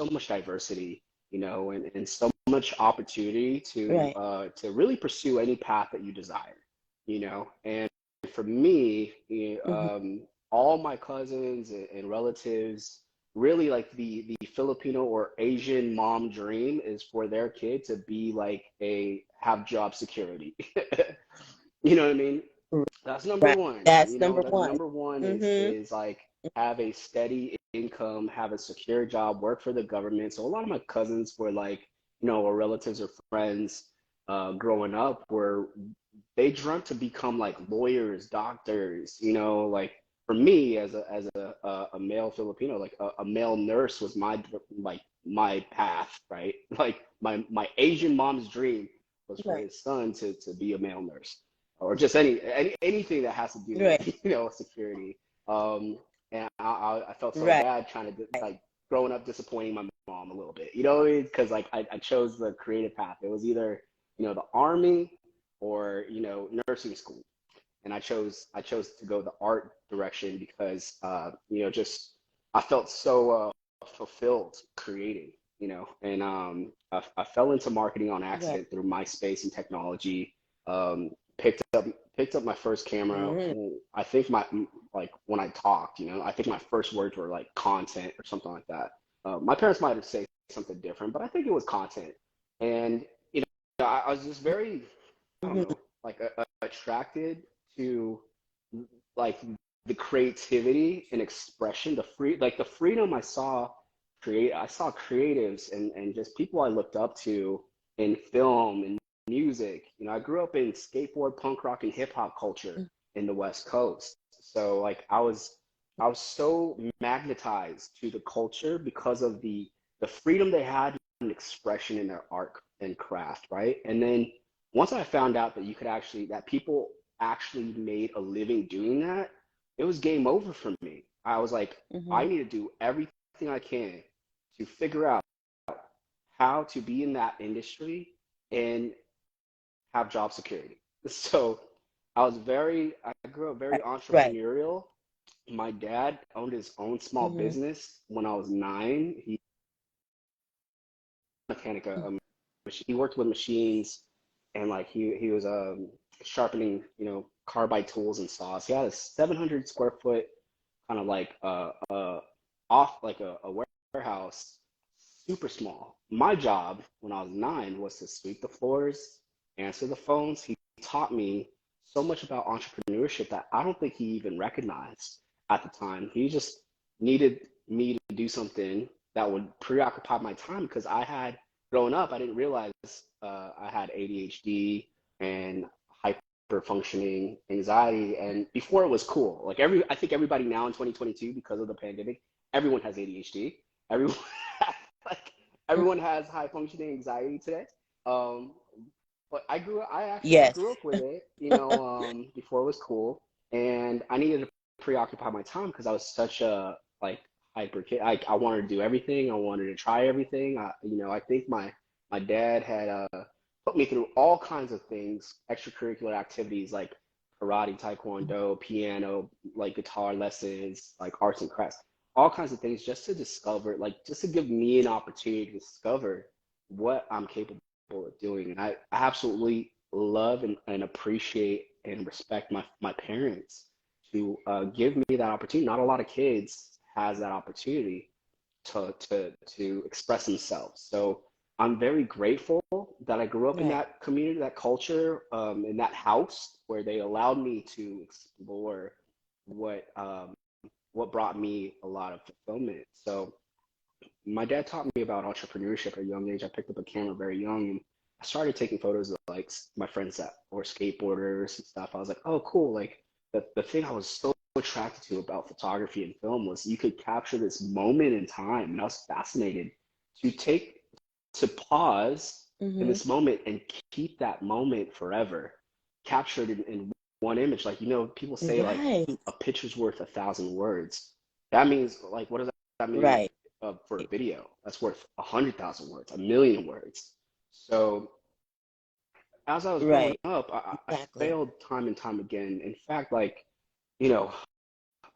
so much diversity, and so much opportunity Right. to really pursue any path that you desire, and for me, Mm-hmm. all my cousins and relatives really like the Filipino or Asian mom dream is for their kid to be like have job security. You know what I mean? That's number Right. one. That's number That's one. number one Mm-hmm. is like have a steady income, have a secure job, work for the government. So a lot of my cousins were like, or relatives or friends growing up were they dreamt to become like lawyers, doctors, like for me as a male Filipino, like a male nurse was my path, right? Like my Asian mom's dream was for Right. his son to be a male nurse or just anything that has to do with Right. security. Um, and I felt so Right. bad trying to like growing up disappointing my mom a little bit, you know, because like I chose the creative path. It was either the army or nursing school, and I chose to go the art direction because just I felt so fulfilled creating, and I fell into marketing on Right. accident through MySpace and technology. Um, picked up my first camera. Mm-hmm. I think my like when I talked, I think my first words were like content or something like that. My parents might have said something different, but I think it was content. And I was just very, I don't Mm-hmm. know, like attracted to like the creativity and expression, the freedom I saw creatives and just people I looked up to in film and music. I grew up in skateboard, punk rock, and hip hop culture in the West Coast. So like I was so magnetized to the culture because of the freedom they had and expression in their art and craft, right? And then once I found out that people actually made a living doing that, it was game over for me. I was like, I Mm-hmm. need to do everything I can to figure out how to be in that industry and have job security. So I grew up very Right. Right. entrepreneurial. My dad owned his own small Mm-hmm. business when I was 9. He mechanic he worked with machines and like he was sharpening carbide tools and saws. He had a 700 square foot kind of like off like a warehouse, super small. My job when I was 9 was to sweep the floors, answer the phones. He taught me so much about entrepreneurship that I don't think he even recognized at the time. He just needed me to do something that would preoccupy my time because I had growing up, I didn't realize I had ADHD and hyper functioning anxiety. And before it was cool, like I think everybody now in 2022, because of the pandemic, everyone has ADHD. Everyone, like everyone has high functioning anxiety today. Um, but I grew Yes. up with it, before it was cool, and I needed to preoccupy my time because I was such a like hyper kid. I wanted to do everything. I wanted to try everything. I think my dad had put me through all kinds of things, extracurricular activities like karate, taekwondo, piano, like guitar lessons, like arts and crafts, all kinds of things just to discover, like just to give me an opportunity to discover what I'm capable of doing. And I absolutely love and appreciate and respect my parents to give me that opportunity. Not a lot of kids has that opportunity to express themselves. So I'm very grateful that I grew up in Right. that community, that culture, in that house where they allowed me to explore what um, what brought me a lot of fulfillment. So my dad taught me about entrepreneurship at a young age. I picked up a camera very young and I started taking photos of like my friends that were skateboarders and stuff. I was like, oh, cool. Like the thing I was so attracted to about photography and film was you could capture this moment in time. And I was fascinated to pause in Mm-hmm. this moment and keep that moment forever captured in one image. Like, people say like Right. a picture's worth 1,000 words. That means like, what does that mean Right. for a video? That's worth 100,000 words, 1,000,000 words. So as I was growing Right. up, I Exactly. failed time and time again. In fact, like, you know,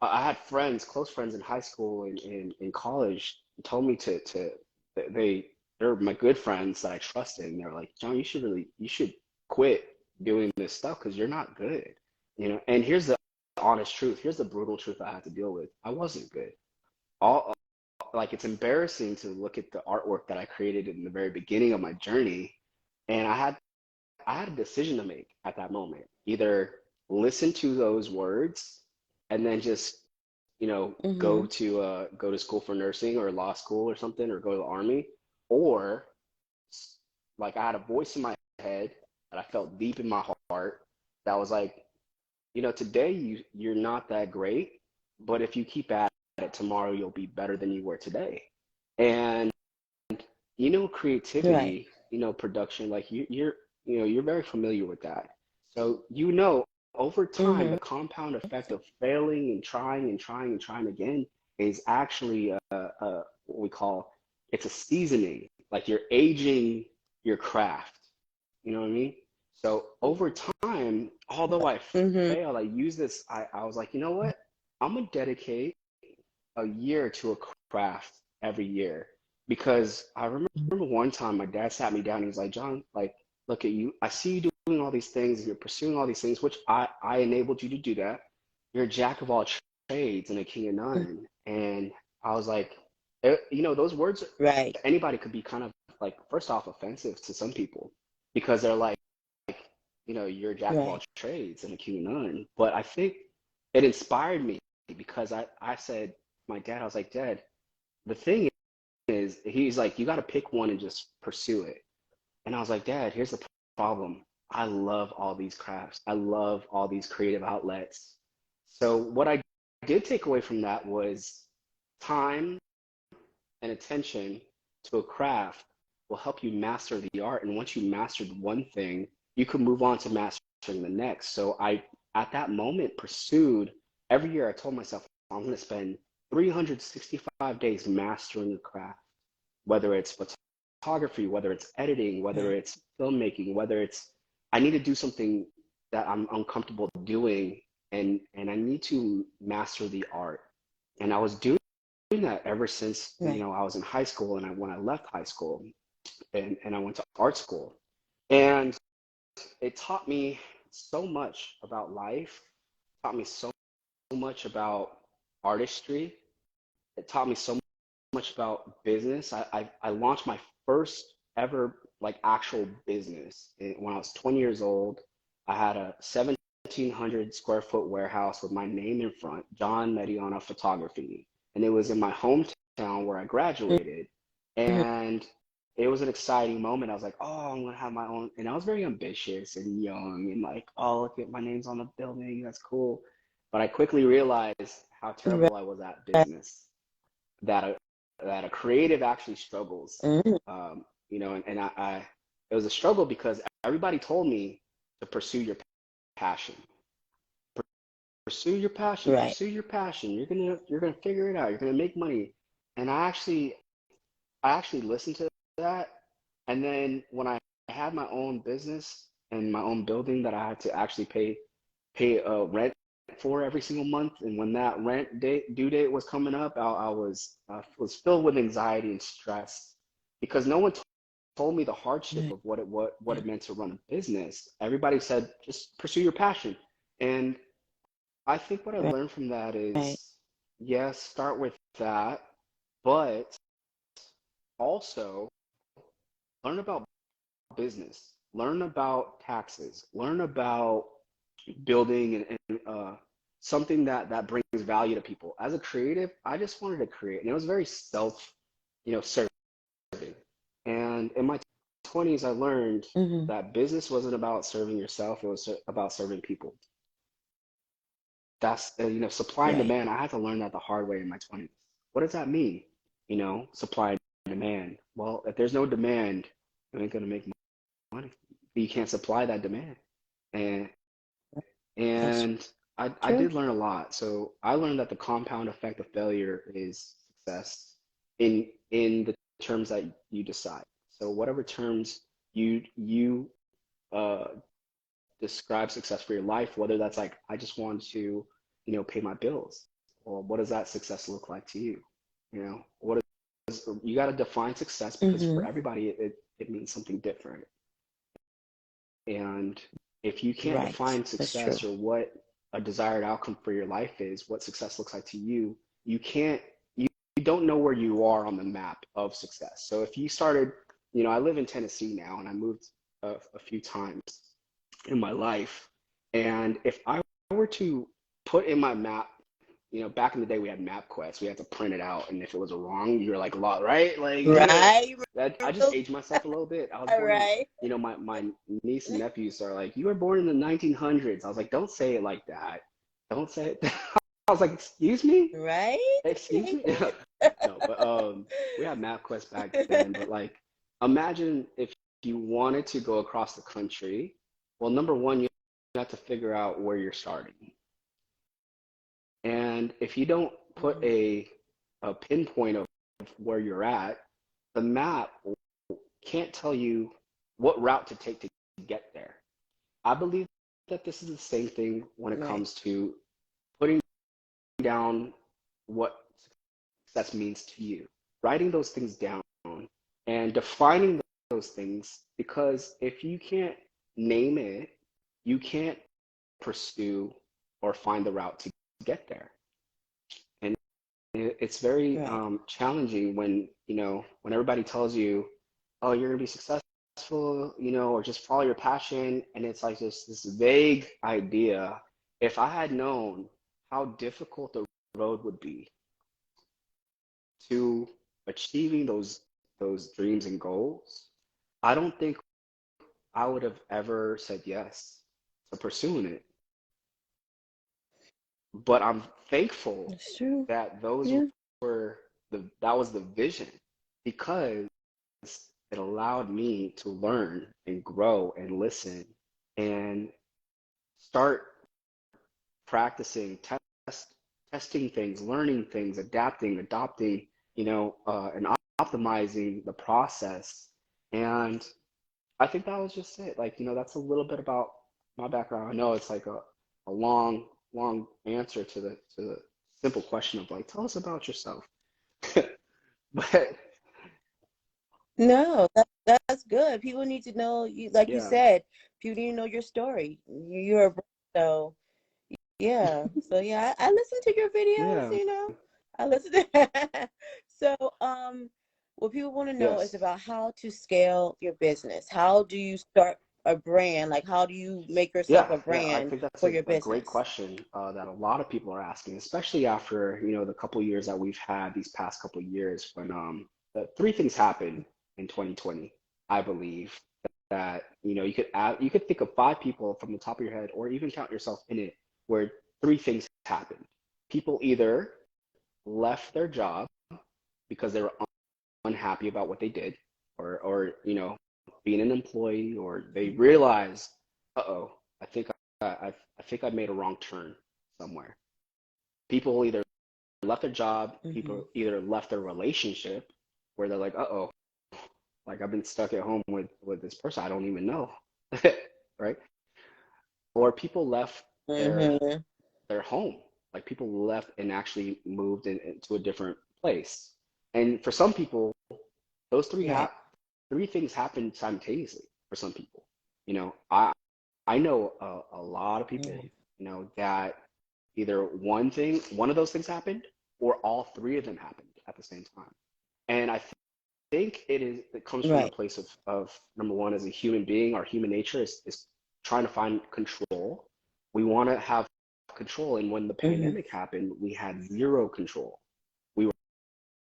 I had friends, close friends in high school and in college told me to they they're my good friends that I trusted, and they're like, John, you should quit doing this stuff because you're not good, you know. And here's the honest truth. Here's the brutal truth I had to deal with. I wasn't good. All like it's embarrassing to look at the artwork that I created in the very beginning of my journey, and I had a decision to make at that moment. Either listen to those words and then just, you know, Mm-hmm. go to school for nursing or law school or something, or go to the army, or like I had a voice in my head that I felt deep in my heart that was like, you know, today you're not that great, but if you keep at it, tomorrow you'll be better than you were today. And you know, Right. creativity, you know, production, like you know, you're very familiar with that. So, you know, over time, Mm-hmm. the compound effect of failing and trying and trying and trying again is actually what we call, it's a seasoning. Like you're aging your craft. You know what I mean? So over time, although I Mm-hmm. failed, I used this, I was like, you know what? I'm gonna dedicate a year to a craft every year, because I remember one time my dad sat me down and he was like, John, like, look at you. I see you doing all these things and you're pursuing all these things, which I enabled you to do that. You're a jack of all trades and a king of none. And I was like, you know, those words, Right. anybody could be kind of like, first off, offensive to some people because they're like, you know, you're a jack of all Right. trades and a king of none. But I think it inspired me because I said, my dad, I was like, Dad, the thing is, he's like, you got to pick one and just pursue it. And I was like, Dad, here's the problem. I love all these crafts. I love all these creative outlets. So what I did take away from that was time and attention to a craft will help you master the art. And once you mastered one thing, you can move on to mastering the next. So I, at that moment, pursued every year. I told myself, I'm going to spend 365 days mastering a craft, whether it's photography, whether it's editing, whether Right. it's filmmaking, whether it's, I need to do something that I'm uncomfortable doing, and I need to master the art. And I was doing that ever since, you Right. know, I was in high school, and when I left high school, and I went to art school. And it taught me so much about life, taught me so much about artistry. It taught me so much about business. I launched my first ever like actual business when I was 20 years old. I had a 1,700 square foot warehouse with my name in front, John Mediana Photography, and it was in my hometown where I graduated. Mm-hmm. And it was an exciting moment. I was like, oh, I'm gonna have my own, and I was very ambitious and young, and like, oh, look at my name's on the building, that's cool. But I quickly realized how Right. terrible I was at business, that that a creative actually struggles. Mm-hmm. You know, and it was a struggle because everybody told me to pursue your passion, pursue your passion, Right. pursue your passion. You're gonna figure it out. You're gonna make money. And I actually listened to that. And then when I had my own business and my own building that I had to actually pay rent for every single month, and when that rent due date was coming up, I was filled with anxiety and stress because no one told me the hardship Right. of what it meant to run a business. Everybody said just pursue your passion, and I think what I Right. learned from that Right. is, yes, start with that, but also learn about business, learn about taxes, learn about building and something that brings value to people. As a creative, I just wanted to create, and it was very self, you know, serving. And in my 20s, I learned Mm-hmm. that business wasn't about serving yourself; it was about serving people. That's you know, supply and Right. demand. I had to learn that the hard way in my 20s. What does that mean? You know, supply and demand. Well, if there's no demand, you ain't gonna make money. You can't supply that demand. And That's and I true. did learn a lot. So I learned that the compound effect of failure is success in the terms that you decide. So whatever terms you uh, describe success for your life, whether that's like I just want to, you know, pay my bills, or what does that success look like to you? You know, what you got to define success because for Mm-hmm. everybody it means something different. And if you can't Right. define That's true. success or what a desired outcome for your life is, what success looks like to you, you can't, you don't know where you are on the map of success. So if you started, I live in Tennessee now and I moved a few times in my life. And if I were to put in my map, back in the day we had MapQuest, we had to print it out, and if it was wrong, you're like, right? Like Right. that. I just aged myself a little bit. I was All born in, right. my niece and nephews are like, you were born in the 1900s. I was like, don't say it like that. Don't say it. I was like, excuse me, Right. excuse me. No, but we had MapQuest back then. But like, imagine if you wanted to go across the country. Well, number one, you have to figure out where you're starting. And if you don't put Mhm. a pinpoint of where you're at, the map can't tell you what route to take to get there. I believe that this is the same thing when it Right. comes to putting down what success means to you, writing those things down and defining those things, because if you can't name it, you can't pursue or find the route to get there. And it's very Right. challenging when when everybody tells you, oh, you're gonna be successful, or just follow your passion, and it's like this vague idea. If I had known how difficult the road would be to achieving those dreams and goals, I don't think I would have ever said yes to pursuing it. But I'm thankful That's true. that those Yeah. were that was the vision, because it allowed me to learn and grow and listen and start practicing, testing things, learning things, adapting, adopting, and optimizing the process. And I think that was just it. Like, that's a little bit about my background. I know it's like a long, long answer to the simple question of like, tell us about yourself. But No, that's good. People need to know you, like you yeah, said, people need to know your story. You're a so yeah. So yeah, I listen to your videos, yeah, I listen to so what people want to know is yes. about how to scale your business. How do you start a brand? Like how do you make yourself Yeah, a yeah, I brand think that's for a, your a great business? question that a lot of people are asking, especially after, the couple years that we've had these past couple years when three things happened in 2020, I believe that, you could think of five people from the top of your head or even count yourself in it where three things happened. People either left their job because they were unhappy about what they did, or being an employee, or they realized, uh-oh, I think I think I made a wrong turn somewhere. People either left their job, Mm-hmm. people either left their relationship where they're like, uh-oh, like I've been stuck at home with this person I don't even know, right? Or people left their Mm-hmm. their home, like people left and actually moved into a different place. And for some people, those Right. three things happen simultaneously for some people. I know a lot of people, Mm-hmm. that either one of those things happened, or all three of them happened at the same time. And I think it comes from a Right. place of number one, as a human being, our human nature is trying to find control. We want to have control. And when the Mm-hmm. pandemic happened, we had zero control. We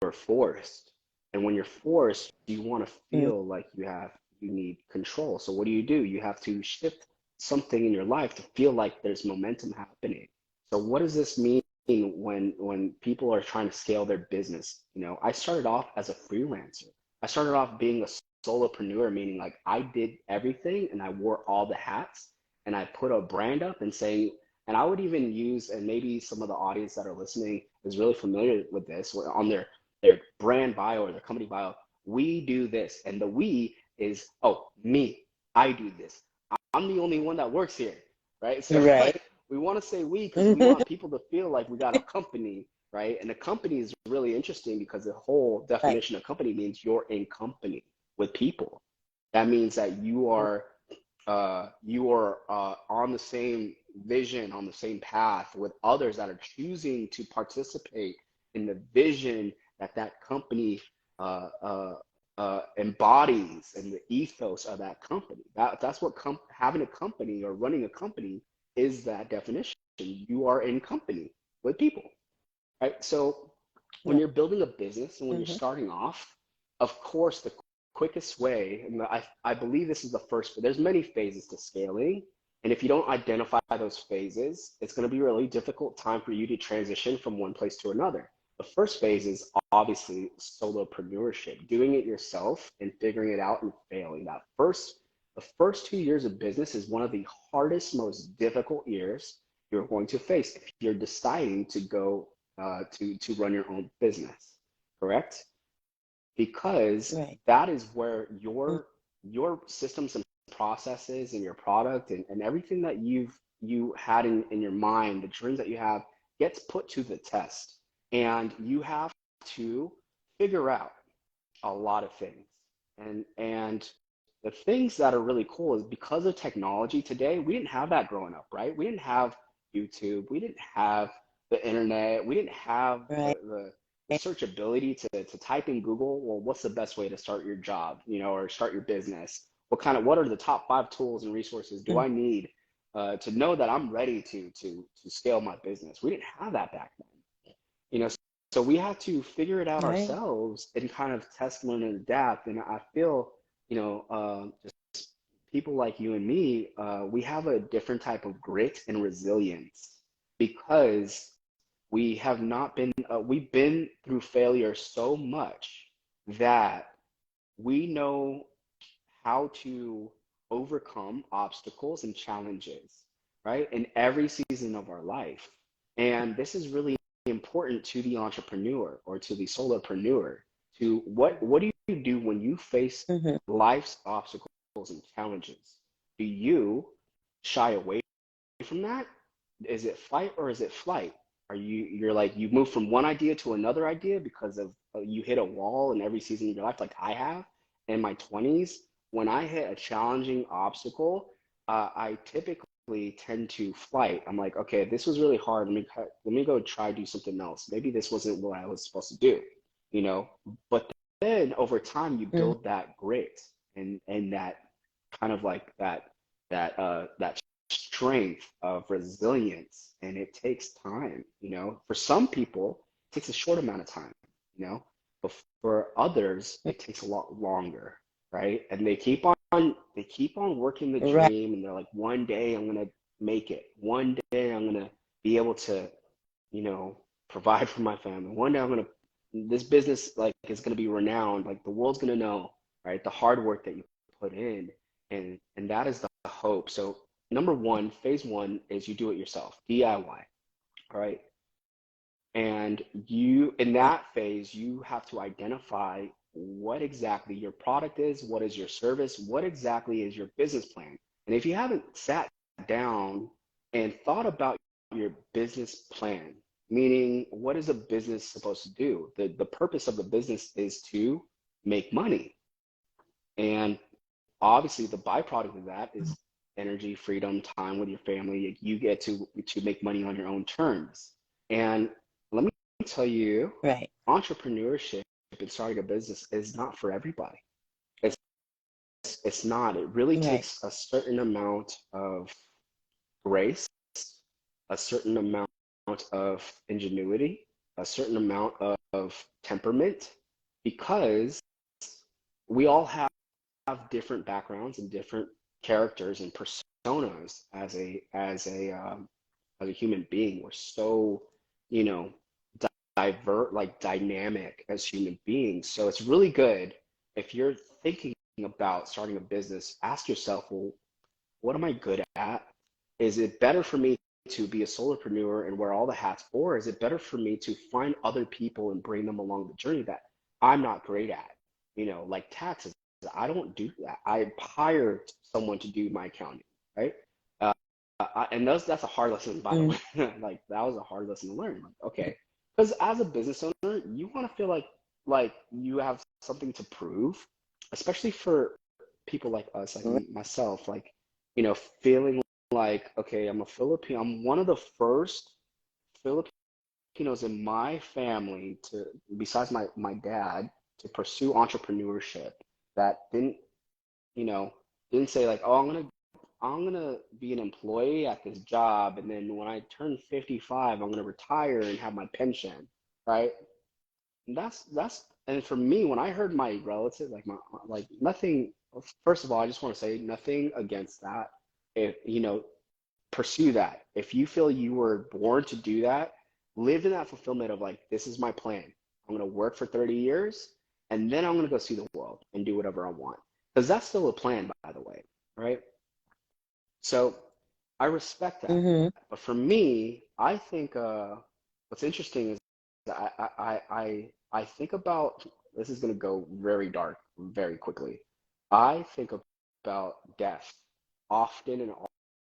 were forced. And when you're forced, you want to feel like you need control. So what do? You have to shift something in your life to feel like there's momentum happening. So what does this mean when people are trying to scale their business? I started off as a freelancer. I started off being a solopreneur, meaning like I did everything and I wore all the hats, and I put a brand up and saying, and I would even use, and maybe some of the audience that are listening is really familiar with this, on their brand bio or their company bio, we do this. And the we is, oh, me, I do this. I'm the only one that works here, right? So Right. like we want to say we because we want people to feel like we got a company, right? And a company is really interesting because the whole Right. definition of company means you're in company with people. That means that you are on the same vision, on the same path with others that are choosing to participate in the vision that that company uh, uh, embodies and the ethos of that company. That's what having a company or running a company is, that definition. You are in company with people, right? So when Right. you're building a business and when you're Mm-hmm. starting off, of course, the quickest way, and I believe this is the first, but there's many phases to scaling. And if you don't identify those phases, it's going to be a really difficult time for you to transition from one place to another. The first phase is obviously solopreneurship, doing it yourself and figuring it out and failing. The first 2 years of business is one of the hardest, most difficult years you're going to face if you're deciding to go to run your own business, correct? Because Right. that is where Mm. your systems and processes and your product and everything that you had in your mind, the dreams that you have, gets put to the test. And you have to figure out a lot of things. And the things that are really cool is because of technology today, we didn't have that growing up, right? We didn't have YouTube, we didn't have the internet, we didn't have Right. the searchability to type in Google, well, what's the best way to start your job, or start your business? What are the top 5 tools and resources do Mm. I need to know that I'm ready to scale my business? We didn't have that back then. So we have to figure it out Right. ourselves and kind of test, learn, and adapt. And I feel, just people like you and me, we have a different type of grit and resilience because we have not been, we've been through failure so much that we know how to overcome obstacles and challenges, right? In every season of our life. And this is really important to the entrepreneur or to the solopreneur. To what do you do when you face Mm-hmm. life's obstacles and challenges? Do you shy away from that? Is it fight or is it flight? You're like you move from one idea to another idea because of you hit a wall in every season of your life, like I have in my 20s. When I hit a challenging obstacle, I typically tend to flight. I'm like, okay, this was really hard. Let me go try do something else. Maybe this wasn't what I was supposed to do, you know. But then over time, you Mm-hmm. build that grit and that kind of like that strength of resilience, and it takes time. For some people it takes a short amount of time, but for others it takes a lot longer, right? And they keep on working the Right. dream, and they're like, one day I'm going to make it, one day I'm going to be able to provide for my family, one day I'm going to this business like is going to be renowned, like the world's going to know, right, the hard work that you put in. And that is the hope. So number one, phase one is you do it yourself, DIY. All right. And in Right. that phase, you have to identify what exactly your product is, what is your service, what exactly is your business plan. And if you haven't sat down and thought about your business plan, meaning what is a business supposed to do? The purpose of the business is to make money. And obviously the byproduct of that is energy, freedom, time with your family. You get to make money on your own terms. And let me tell you, Right. entrepreneurship and starting a business is not for everybody. It's it's not. It really Right. takes a certain amount of grace, a certain amount of ingenuity, a certain amount of temperament, because we all have different backgrounds and different characters and personas as a human being. We're so, you know, dynamic as human beings. So it's really good if you're thinking about starting a business, ask yourself, well, what am I good at? Is it better for me to be a solopreneur and wear all the hats, or is it better for me to find other people and bring them along the journey that I'm not great at? Like taxes. I don't do that. I hired someone to do my accounting, right? And that's a hard lesson, by the Mm. way. Like that was a hard lesson to learn. Like, okay, because as a business owner, you want to feel like you have something to prove, especially for people like us, like myself, like, feeling like, okay, I'm a Filipino. I'm one of the first Filipinos in my family to, besides my dad, to pursue entrepreneurship that you know, didn't say like, oh, I'm gonna be an employee at this job, and then when I turn 55, I'm gonna retire and have my pension, right? And for me, when I heard my relative, like nothing. First of all, I just want to say nothing against that. If pursue that. If you feel you were born to do that, live in that fulfillment of like, this is my plan. I'm gonna work for 30 years, and then I'm gonna go see the world and do whatever I want. Because that's still a plan, by the way, right? So I respect that. Mm-hmm. But for me, I think what's interesting is I think about, this is going to go very dark very quickly. I think about death often and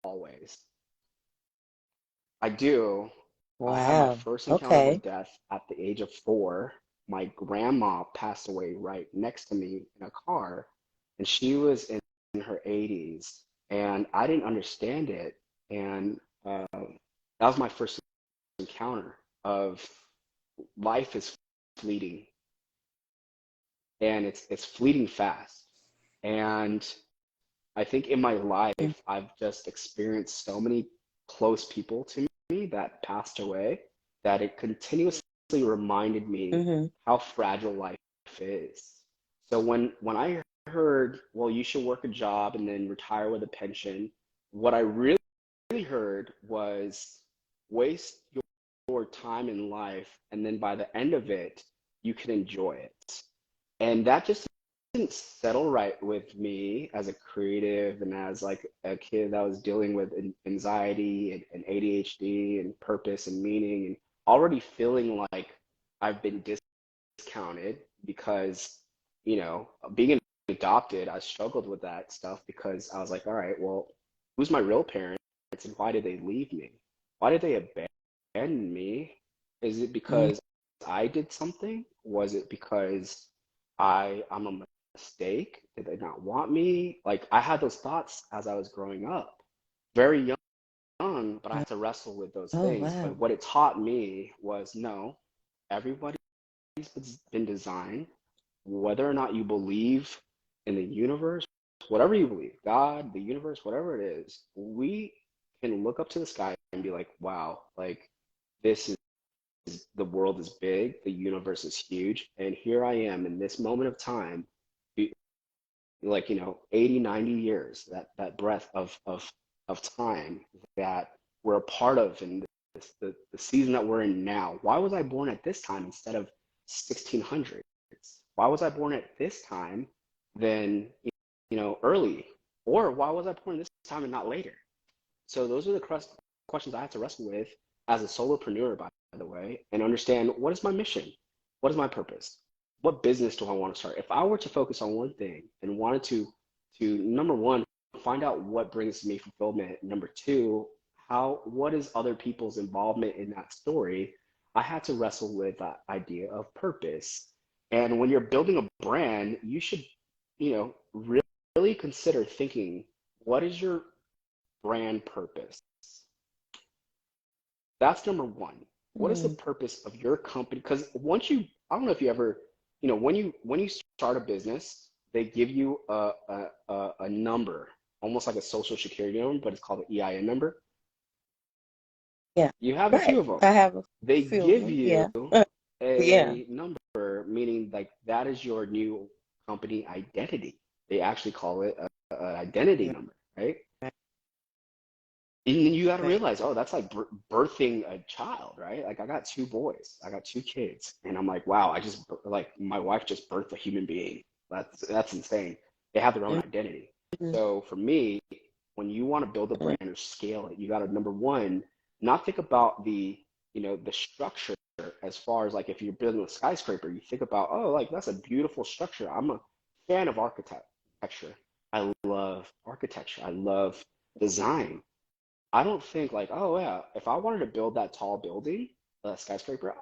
always. I do. I had my Wow. first encounter Okay. with death at the age of 4. My grandma passed away right next to me in a car, and she was in her 80s, and I didn't understand it. And that was my first encounter of life is fleeting, and it's fleeting fast. And I think in my life, I've just experienced so many close people to me that passed away that it continuously reminded me Mm-hmm. how fragile life is. So when I heard, well, you should work a job and then retire with a pension, what I really heard was waste your time in life, and then by the end of it, you can enjoy it. And that just didn't settle right with me as a creative and as like a kid that was dealing with anxiety and ADHD and purpose and meaning, and already feeling like I've been discounted because, being adopted, I struggled with that stuff because I was like, all right, well, who's my real parents and why did they leave me? Why did they abandon me? Is it because I did something? Was it because I'm a mistake? Did they not want me? Like I had those thoughts as I was growing up, very young, but I had to wrestle with those Oh, things. wow. But what it taught me was no, everybody's been designed, whether or not you believe in the universe, whatever you believe, God, the universe, whatever it is, we can look up to the sky and be like, wow, like this is, the world is big, the universe is huge, and here I am in this moment of time, like 80, 90 years, that breath of time that we're a part of in the season that we're in now. Why was I born at this time instead of 1600s? Why was I born at this time than early? Or why was I born this time and not later? So those are the questions I have to wrestle with as a solopreneur, by the way, and understand, what is my mission? What is my purpose? What business do I want to start? If I were to focus on one thing and wanted to number one, find out what brings me fulfillment. Number two, what is other people's involvement in that story? I had to wrestle with that idea of purpose. And when you're building a brand, you should, really consider thinking, what is your brand purpose? That's number one. What is the Mm-hmm. purpose of your company? Because I don't know if you ever, when you start a business, they give you a number, almost like a social security number, but it's called an EIN number. Yeah. You have a few Right. of them. I have a They few of give them. you Yeah. Yeah. a number, meaning like that is your new company identity. They actually call it an identity Right. number, right? And you got to Right. realize, oh, that's like birthing a child, right? Like I got 2 boys, I got 2 kids, and I'm like, wow, I just like my wife just birthed a human being. That's insane. They have their own identity. Mm-hmm. So for me, when you want to build a brand or scale it, you got to, number one, not think about the structure as far as like if you're building a skyscraper, you think about, oh, like that's a beautiful structure. I'm a fan of architecture. I love architecture. I love design. I don't think like, oh yeah, if I wanted to build that tall building, a skyscraper,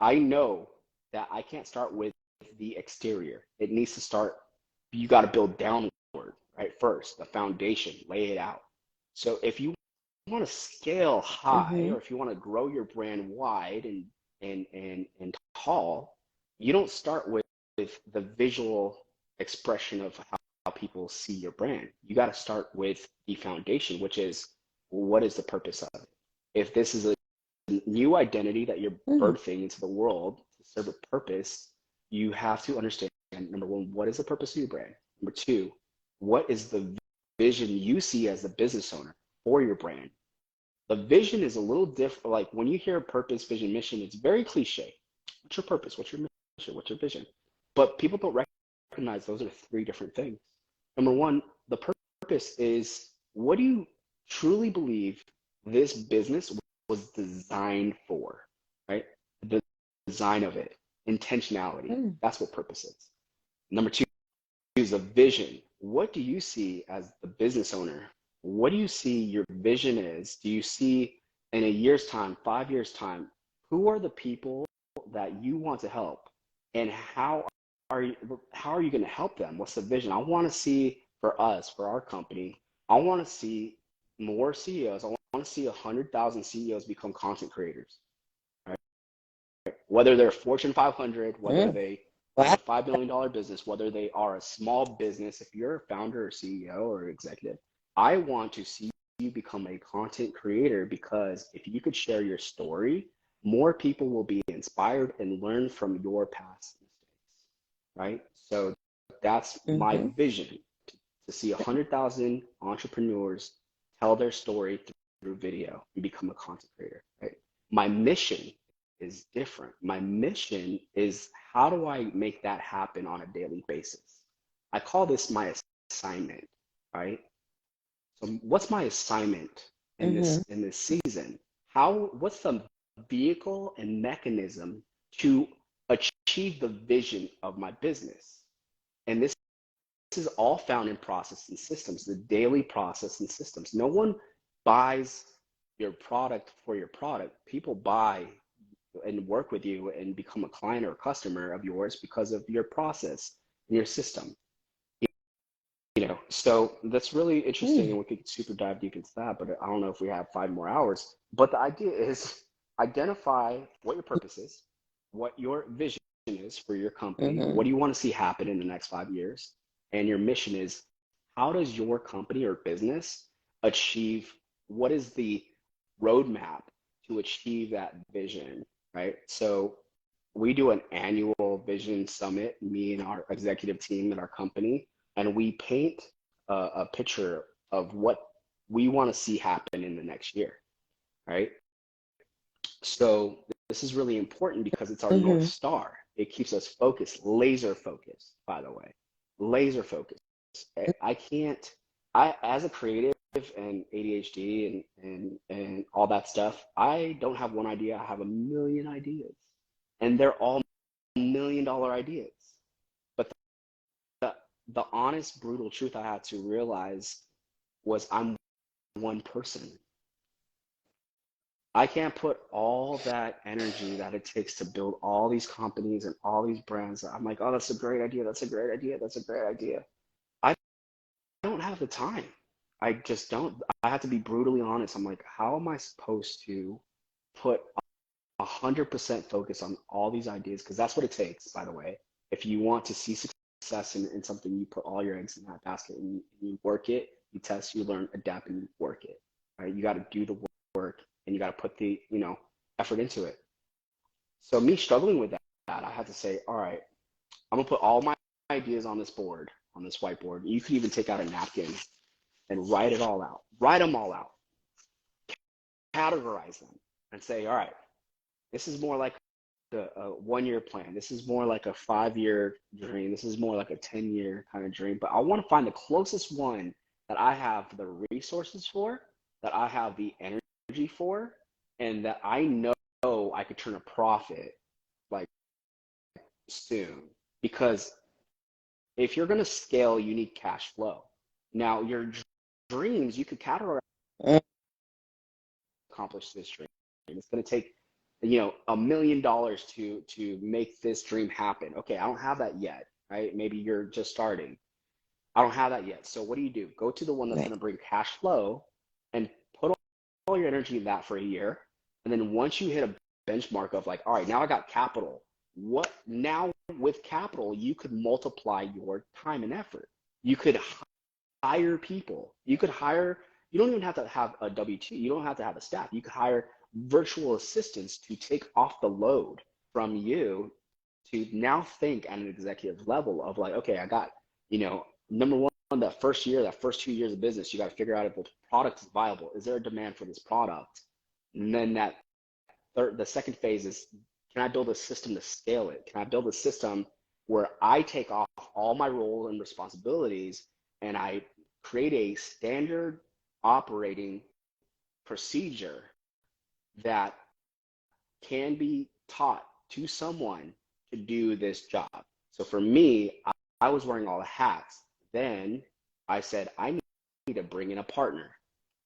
I know that I can't start with the exterior. It needs to start, you got to build downward, right? First, the foundation, lay it out. So if you want to scale high, Mm-hmm. or if you want to grow your brand wide and tall, you don't start with the visual expression of how people see your brand. You got to start with the foundation, which is, what is the purpose of it? If this is a new identity that you're Mm-hmm. birthing into the world to serve a purpose, you have to understand, number one, what is the purpose of your brand? Number two, what is the vision you see as the business owner for your brand? The vision is a little different. Like when you hear purpose, vision, mission, it's very cliche. What's your purpose? What's your mission? What's your vision? But people don't recognize those are three different things. Number one, the purpose is, what do you truly believe this business was designed for, right? The design of it, intentionality. Mm-hmm. That's what purpose is. Number two is a vision. What do you see as the business owner? What do you see your vision is? Do you see in a year's time, 5 years' time, who are the people that you want to help, and how are you going to help them? What's the vision? I want to see, for us, for our company, I want to see more CEOs. I want to see 100,000 CEOs become content creators, right? Whether they're Fortune 500, whether Mm. they have Wow. a $5 million business, whether they are a small business. If you're a founder or CEO or executive, I want to see you become a content creator, because if you could share your story, more people will be inspired and learn from your past mistakes, right? So that's my Mm-hmm. vision, to see 100,000 entrepreneurs tell their story through video and become a content creator, right? My mission is different. My mission is, how do I make that happen on a daily basis? I call this my assignment, right? So what's my assignment in Mm-hmm. this season? What's the vehicle and mechanism to achieve the vision of my business? And this is all found in process and systems, the daily process and systems. No one buys your product for your product. People buy and work with you and become a client or a customer of yours because of your process and your system. So that's really interesting, and we could super dive deep into that, but I don't know if we have 5 more hours. But the idea is, identify what your purpose is, what your vision is for your company, Mm-hmm. what do you want to see happen in the next 5 years, and your mission is, how does your company or business achieve, what is the roadmap to achieve that vision, right? So we do an annual vision summit, me and our executive team at our company, and we paint a picture of what we want to see happen in the next year, right? So this is really important because it's our North Mm-hmm. Star. It keeps us focused, laser focused, by the way, laser focused. I can't, as a creative and ADHD and all that stuff, I don't have one idea. I have a million ideas, and they're all $1 million ideas. But the, the honest, brutal truth I had to realize was, I'm one person. I can't put all that energy that it takes to build all these companies and all these brands. I'm like, oh, that's a great idea. That's a great idea. That's a great idea. I don't have the time. I just don't. I have to be brutally honest. I'm like, how am I supposed to put 100% focus on all these ideas? Because that's what it takes, by the way. If you want to see success in something, you put all your eggs in that basket, and you work it, you test, you learn, adapt, and you work it. Right? You got to do the work, and you got to put the effort into it. So me struggling with that, I had to say, all right, I'm gonna put all my ideas on this board, on this whiteboard. You could even take out a napkin and write it all out. Write them all out. Categorize them and say, all right, this is more like a 1 year plan. This is more like a 5 year dream. This is more like a 10 year kind of dream. But I want to find the closest one that I have the resources for, that I have the energy for, and that I know I could turn a profit like soon. Because if you're going to scale, you need cash flow. Now, your dreams, you could categorize, accomplish this dream. It's going to take $1 million to make this dream happen. Okay, I don't have that yet, right? Maybe you're just starting. I don't have that yet. So what do? Go to the one that's Right. going to bring cash flow and put all your energy in that for a year. And then once you hit a benchmark of like, all right, now I got capital. What now with capital, you could multiply your time and effort. You could hire people. You don't even have to have a W-2. You don't have to have a staff. You could hire virtual assistants to take off the load from you to now think at an executive level of like, okay, I got, number one, that first year, that first 2 years of business, you got to figure out if the product is viable. Is there a demand for this product? And then the second phase is, can I build a system to scale it? Can I build a system where I take off all my roles and responsibilities and I create a standard operating procedure that can be taught to someone to do this job? So for me, I was wearing all the hats. Then I said, I need to bring in a partner.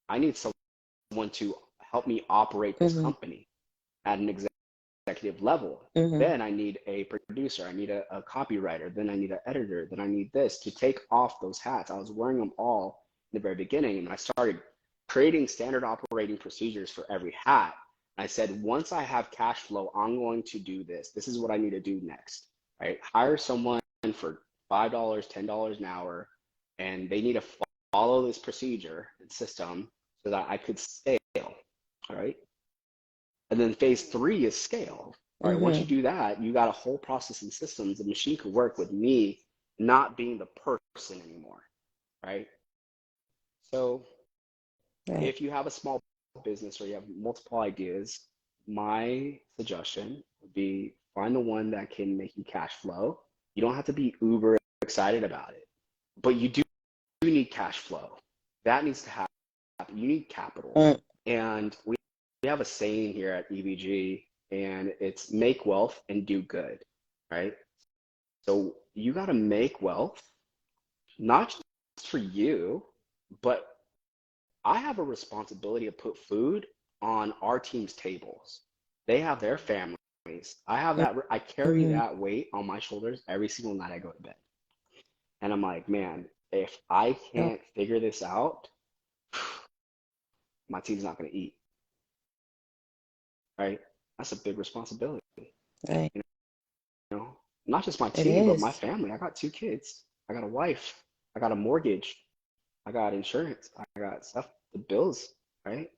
I need someone to help me operate this Mm-hmm. company at an executive level. Mm-hmm. Then I need a producer. I need a copywriter. Then I need an editor. Then I need this to take off those hats. I was wearing them all in the very beginning, and I started creating standard operating procedures for every hat. I said, once I have cash flow, I'm going to do this. This is what I need to do next, right? Hire someone for $5, $10 an hour, and they need to follow this procedure and system so that I could scale, all right? And then phase three is scale. All right, once you Mm-hmm. do that, you got a whole process and systems. The machine could work with me not being the person anymore, right? So Right. if you have a small business or you have multiple ideas, my suggestion would be find the one that can make you cash flow. You don't have to be uber excited about it, but you do need cash flow. That needs to happen. You need capital. Mm. And we have a saying here at EVG, and it's make wealth and do good, right? So you got to make wealth, not just for you, but I have a responsibility to put food on our team's tables. They have their families. I carry Mm-hmm. that weight on my shoulders every single night I go to bed. And I'm like, man, if I Oh, can't figure this out, my team's not going to eat, right? That's a big responsibility. right. You know, not just my It team, but my is. family. I got 2 kids. I got a wife. I got a mortgage. I got insurance. I got stuff, the bills, right?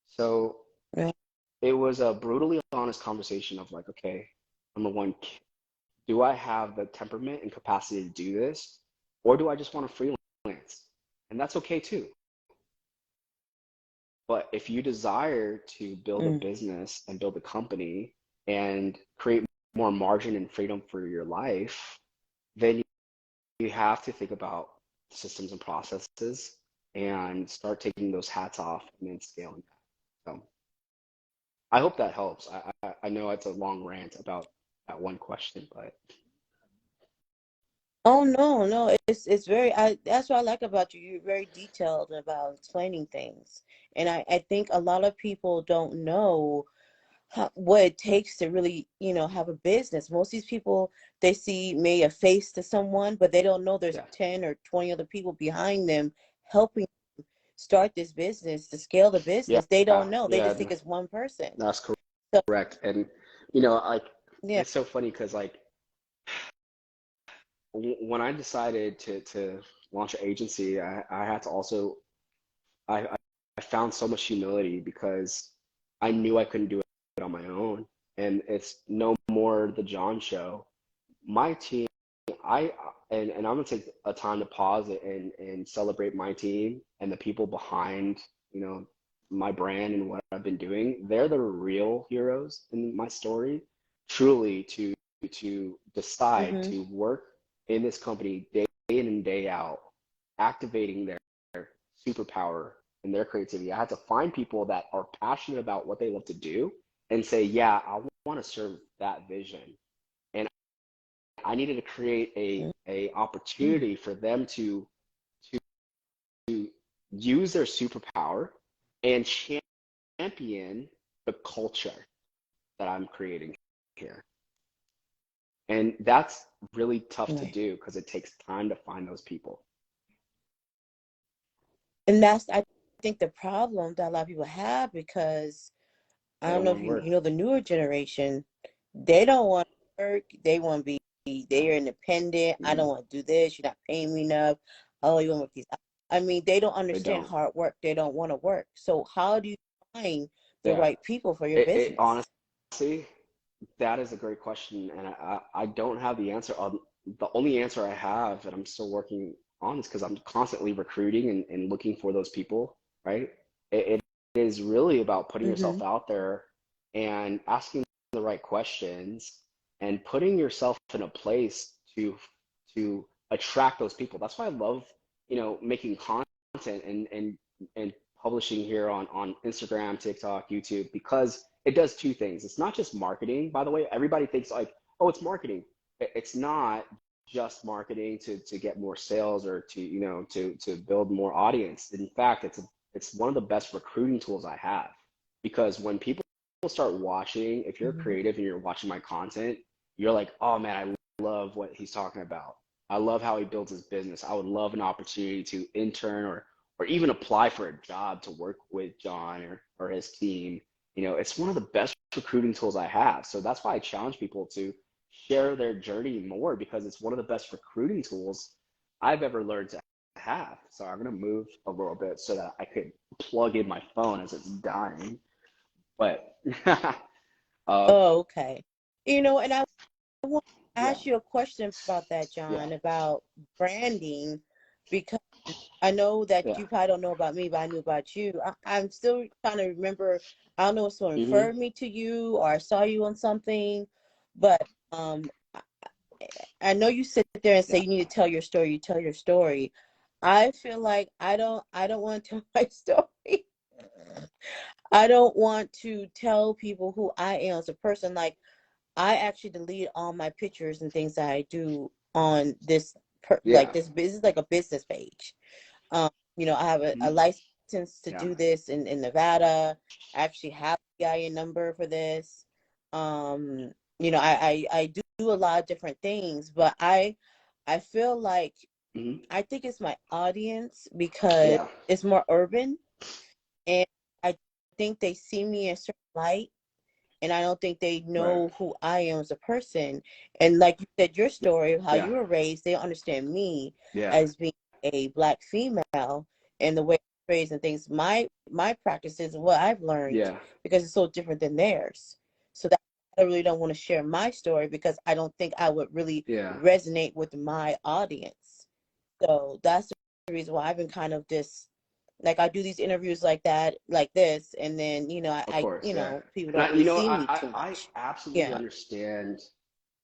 So Right. it was a brutally honest conversation of like, okay, number one, do I have the temperament and capacity to do this? Or do I just want to freelance? And that's okay too. But if you desire to build a Mm. business and build a company and create more margin and freedom for your life, then you have to think about systems and processes and start taking those hats off and then scaling that. So I hope that helps. I know it's a long rant about that one question, but Oh no, no, it's very that's what I like about you. You're very detailed about explaining things. And I think a lot of people don't know what it takes to really, have a business. Most of these people, they see maybe a face to someone, but they don't know there's yeah, 10 or 20 other people behind them helping start this business, to scale the yeah, business. They don't know. They just yeah, think it's one person. that's So, correct. And like yeah. it's so funny because like when I decided to launch an agency, I had to also I found so much humility because I knew I couldn't do it on my own, and it's no more the John show. My team, I and I'm gonna take a time to pause it and celebrate my team and the people behind, my brand and what I've been doing. They're the real heroes in my story. Truly, to decide Mm-hmm. to work in this company day in and day out, activating their superpower and their creativity. I had to find people that are passionate about what they love to do and say, yeah, I want to serve that vision. And I needed to create a Mm-hmm. opportunity for them to use their superpower and champion the culture that I'm creating here. And that's really tough to Right. do because it takes time to find those people. And that's, I think, the problem that a lot of people have, because I They don't don't know want if to you work. know the newer generation, they don't want to work. They want to be, they're No. independent. I don't Mm, want to do this. You're not paying me enough. Oh, you want to work these. I mean, they don't they understand don't. hard work. They don't want to work. So how do you find the Yeah. right people for your It business? honestly, that is a great question, and I don't have the answer. The only answer I have that I'm still working on is because I'm constantly recruiting and looking for those people, right? It is really about putting Mm-hmm. yourself out there and asking the right questions and putting yourself in a place to attract those people. That's why I love, making content and publishing here on Instagram, TikTok, YouTube, because it does two things. It's not just marketing, by the way. Everybody thinks like, oh, it's marketing. It's not just marketing to get more sales or to build more audience. In fact, it's one of the best recruiting tools I have, because when people start watching, if you're Mm-hmm. creative and you're watching my content, you're like, oh man, I love what he's talking about. I love how he builds his business. I would love an opportunity to intern or even apply for a job to work with John or his team. It's one of the best recruiting tools I have. So that's why I challenge people to share their journey more, because it's one of the best recruiting tools I've ever learned to have. So I'm going to move a little bit so that I could plug in my phone as it's dying. But uh, Oh, okay. And I want to yeah, ask you a question about that, yeah, John, about branding, because I know that yeah. you probably don't know about me, but I knew about you. I'm still trying to remember. I don't know if someone Hmm. referred me to you or I saw you on something, but I I know you sit there and say Yeah, you need to tell your story. You tell your story. I feel like I don't want to tell my story. I don't want to tell people who I am as a person. Like, I actually delete all my pictures and things that I do on this like yeah, this business, like a business page. Um, I have a hmm, license to yeah, do this in Nevada. I actually have the IN number for this. I do a lot of different things, but I feel like hmm, I think it's my audience because yeah, it's more urban, and I think they see me in a certain light, and I don't think they right, know who I am as a person. And like you said, your story of how yeah, you were raised, they understand me yeah, as being a Black female and the way I was raised and things. My practices and what I've learned, yeah, because it's so different than theirs. So that I really don't want to share my story because I don't think I would really yeah. resonate with my audience. So that's the reason why I've been kind of just like, I do these interviews like that, like this, and then Of course, yeah. people And don't really see me too I much. absolutely Yeah. understand.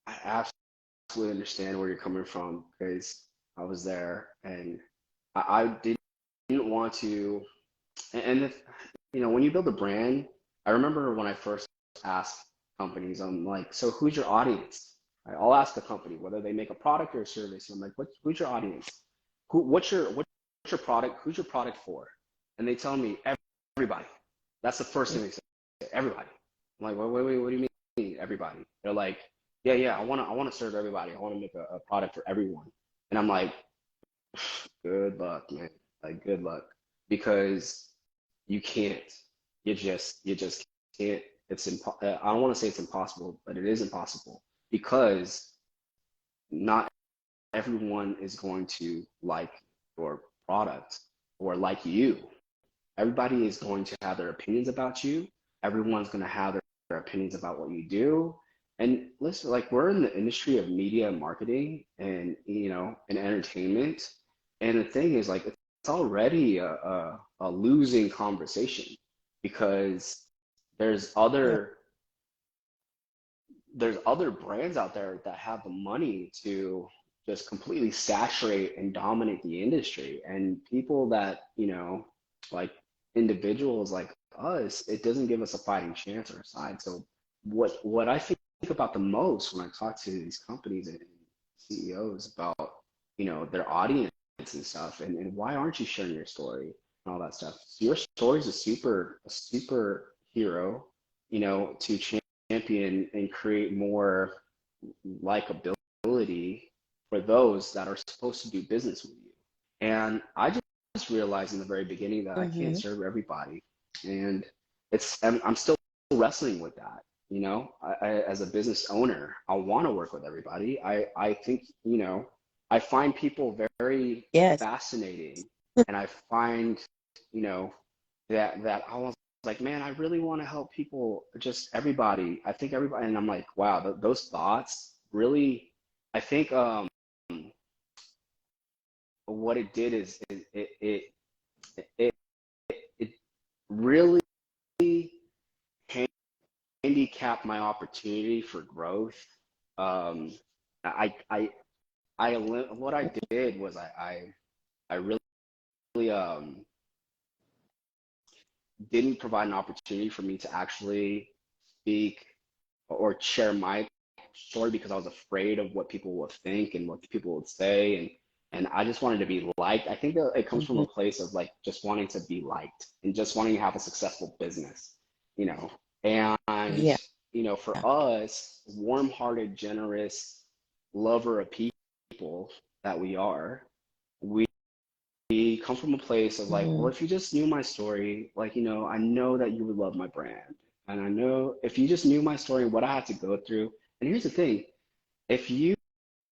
I absolutely understand where you're coming from, because I was there, and I didn't want to. And if, when you build a brand, I remember when I first asked companies, I'm like, so who's your audience? I'll ask a company whether they make a product or a service. I'm like, who's your audience? What's your product? Who's your product for? And they tell me everybody. That's the first thing they say. Everybody. I'm like, wait, what do you mean everybody? They're like, yeah, I wanna serve everybody. I want to make a product for everyone. And I'm like, good luck, man. Like, good luck, because you can't. You just can't. I don't want to say it's impossible, but it is impossible, because not everyone is going to like your product or like you. Everybody is going to have their opinions about you. Everyone's going to have their opinions about what you do. And listen, like, we're in the industry of media and marketing and entertainment. And the thing is, like, it's already a losing conversation, because there's Yeah. other there's other brands out there that have the money to just completely saturate and dominate the industry. And people that, like individuals like us, it doesn't give us a fighting chance or a side. So what I think about the most when I talk to these companies and CEOs about, their audience and stuff, and why aren't you sharing your story and all that stuff? So your story is a super hero. to champion and create more likability for those that are supposed to do business with you. And I just realized in the very beginning that I can't Mm-hmm. serve everybody. And I'm still wrestling with that. As a business owner, I want to work with everybody. I think, I find people very Yes. fascinating, and I find, you know, that I was like, man, I really want to help people, just everybody. I think everybody, and I'm like, wow, those thoughts really, I think, what it did is it, it really handicapped my opportunity for growth. Um, I, I, what I did was I really didn't provide an opportunity for me to actually speak or share my story because I was afraid of what people would think and what people would say, and I just wanted to be liked. I think that it comes from Mm-hmm. a place of like just wanting to be liked and just wanting to have a successful business, you know. And Yeah. for us, warm-hearted, generous, lover of people that we are, we come from a place of like, well, Mm-hmm. if you just knew my story, like, I know that you would love my brand. And I know if you just knew my story and what I had to go through. And here's the thing, if you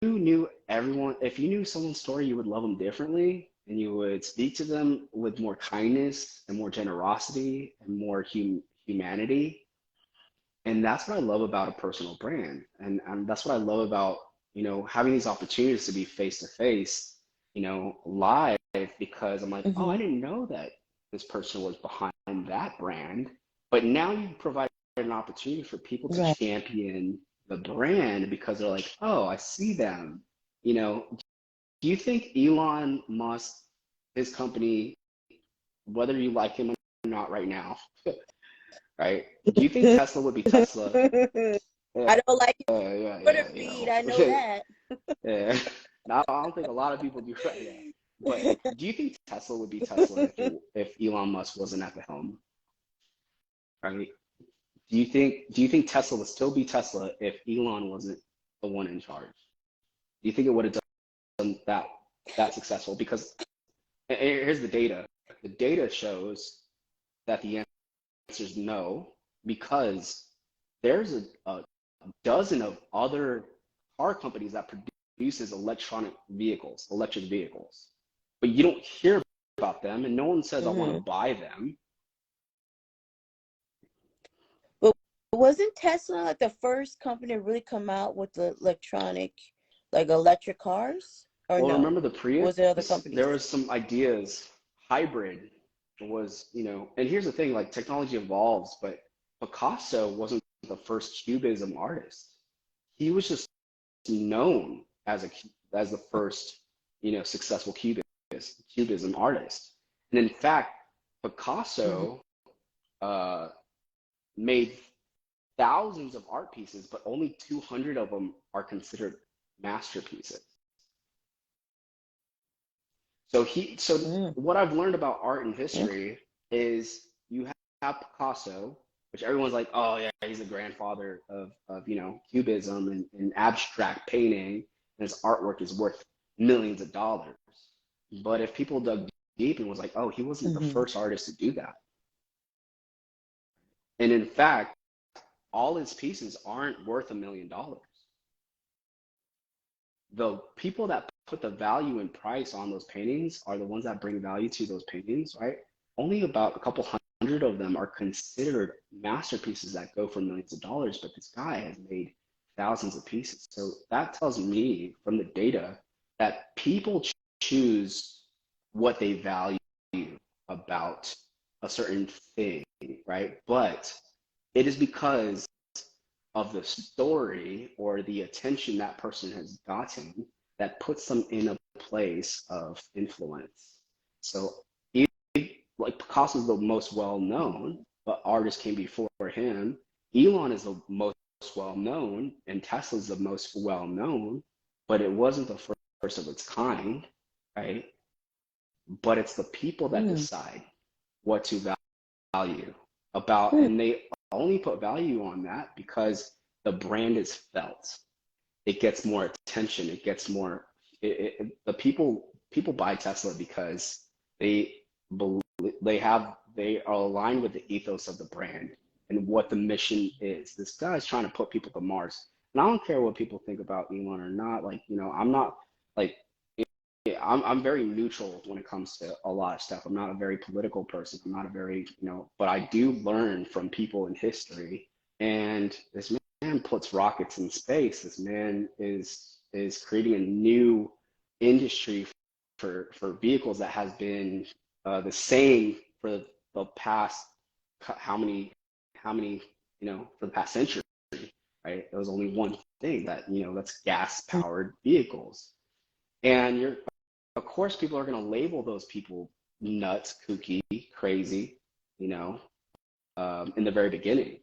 knew everyone, if you knew someone's story, you would love them differently and you would speak to them with more kindness and more generosity and more humanity. And that's what I love about a personal brand. And that's what I love about, having these opportunities to be face to face, live, because I'm like, oh, I Mm-hmm. didn't know that this person was behind that brand. But now you provide an opportunity for people to Right. champion the brand because they're like, oh, I see them. Do you think Elon Musk, his company, whether you like him or not right now, right? Do you think Tesla would be Tesla? Yeah, I don't like it yeah, for the yeah, feed. I know that. yeah. Now, I don't think a lot of people do right. Yeah. But do you think Tesla would be Tesla if Elon Musk wasn't at the helm? Right? Do you think Tesla would still be Tesla if Elon wasn't the one in charge? Do you think it would have done that successful? Because here's the data. The data shows that the answer is no, because there's a dozen of other car companies that produces electric vehicles, but you don't hear about them, and no one says I want to Mm-hmm. buy them. But wasn't Tesla like the first company to really come out with the electric cars? Or Well, no? remember the Prius? Was there other There companies? was some ideas. Hybrid was, and here's the thing, like technology evolves, but Picasso wasn't the first cubism artist. He was just known as the first, successful cubism artist. And in fact, Mm-hmm. Picasso uh, made thousands of art pieces, but only 200 of them are considered masterpieces. So Mm. what I've learned about art and Okay. history is you have Picasso, which everyone's like, oh yeah, he's the grandfather of cubism and abstract painting, and his artwork is worth millions of dollars. But if people dug deep and was like, oh, he wasn't the Mm-hmm. first artist to do that. And in fact, all his pieces aren't worth $1 million. The people that put the value and price on those paintings are the ones that bring value to those paintings, right? Only about a couple hundred of them are considered masterpieces that go for millions of dollars, but this guy has made thousands of pieces. So that tells me from the data that people choose what they value about a certain thing, right? But it is because of the story or the attention that person has gotten that puts them in a place of influence. So, like Picasso is the most well known, but artists came before him. Elon is the most well known, and Tesla is the most well known, but it wasn't the first of its kind, right? But it's the people that Mm. decide what to value about, Mm. and they only put value on that because the brand is felt. It gets more attention. It gets more. The people buy Tesla because they believe they are aligned with the ethos of the brand and what the mission is. This guy's trying to put people to Mars, and I don't care what people think about Elon or not. Like, I'm not like I'm very neutral when it comes to a lot of stuff. I'm not a very political person. I'm not a very, but I do learn from people in history. And this man puts rockets in space. This man is creating a new industry for vehicles that has been the same for the past how many for the past century, right? There was only one thing that's gas powered vehicles. And of course, people are going to label those people nuts, kooky, crazy, you know, in the very beginning.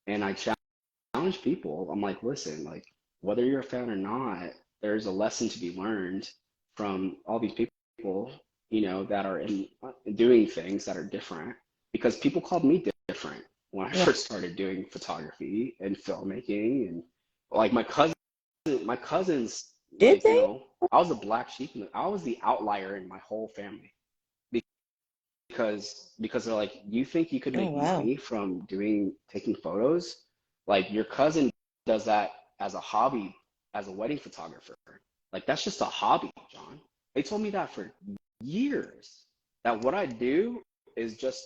And I challenge people. I'm like, listen, like, whether you're a fan or not, there's a lesson to be learned from all these people, that are doing things that are different. Because people called me different when I Right. first started doing photography and filmmaking, and like my cousins, Did like, they? I was the black sheep. I was the outlier in my whole family because they're like, you think you could Oh, make wow. money from taking photos? Like, your cousin does that as a hobby, as a wedding photographer. Like, that's just a hobby, John. They told me that for years, that what I do is just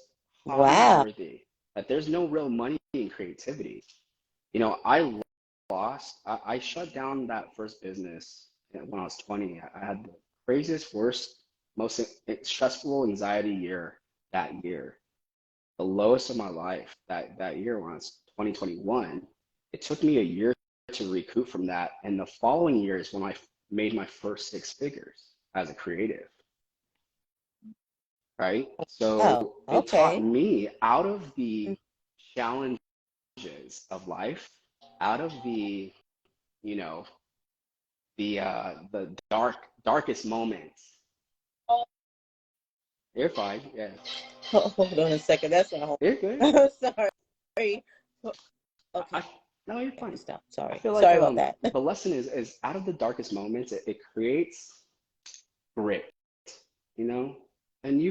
hobby Wow. worthy, that there's no real money in creativity. I shut down that first business when I was 20. I had the craziest, worst, most stressful anxiety year that year, the lowest of my life that year when I was 2021. It took me a year to recoup from that. And the following year is when I made my first six figures as a creative, right? So Wow. it taught Okay. me, out of the challenges of life, out of you know, the darkest moments. You're fine. Yeah, Hold on a second. That's not hold. you're good. I'm sorry. I Okay. No, you're I fine. stopped. I Sorry. feel like Sorry about that. the lesson is out of the darkest moments, it creates grit, you know. And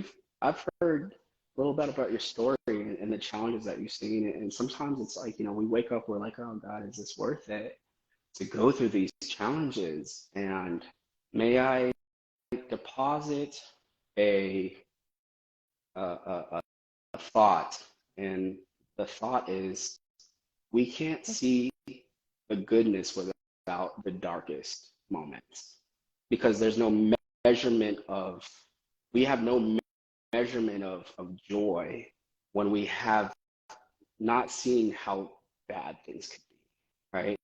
I've heard a little bit about your story and the challenges that you've seen, and sometimes it's like, we wake up, we're like, oh God, is this worth it to go through these challenges? And may I deposit a a thought, and the thought is, we can't see the goodness without the darkest moments, because there's no measurement of we have no measurement of joy when we have not seen how bad things could be, right?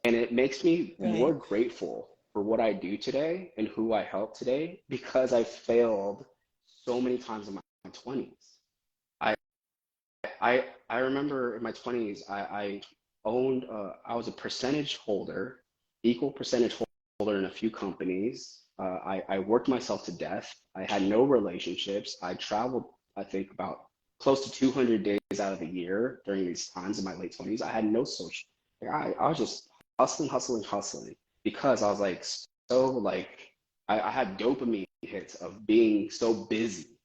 And it makes me more Right. grateful for what I do today and who I help today, because I failed so many times in my 20s. I I remember in my 20s, I was a percentage holder, equal percentage holder in a few companies. I worked myself to death. I had no relationships. I traveled, I think, about close to 200 days out of the year during these times in my late 20s. I had no social. I was just hustling, hustling, hustling, because I was like, so like, I had dopamine hits of being so busy.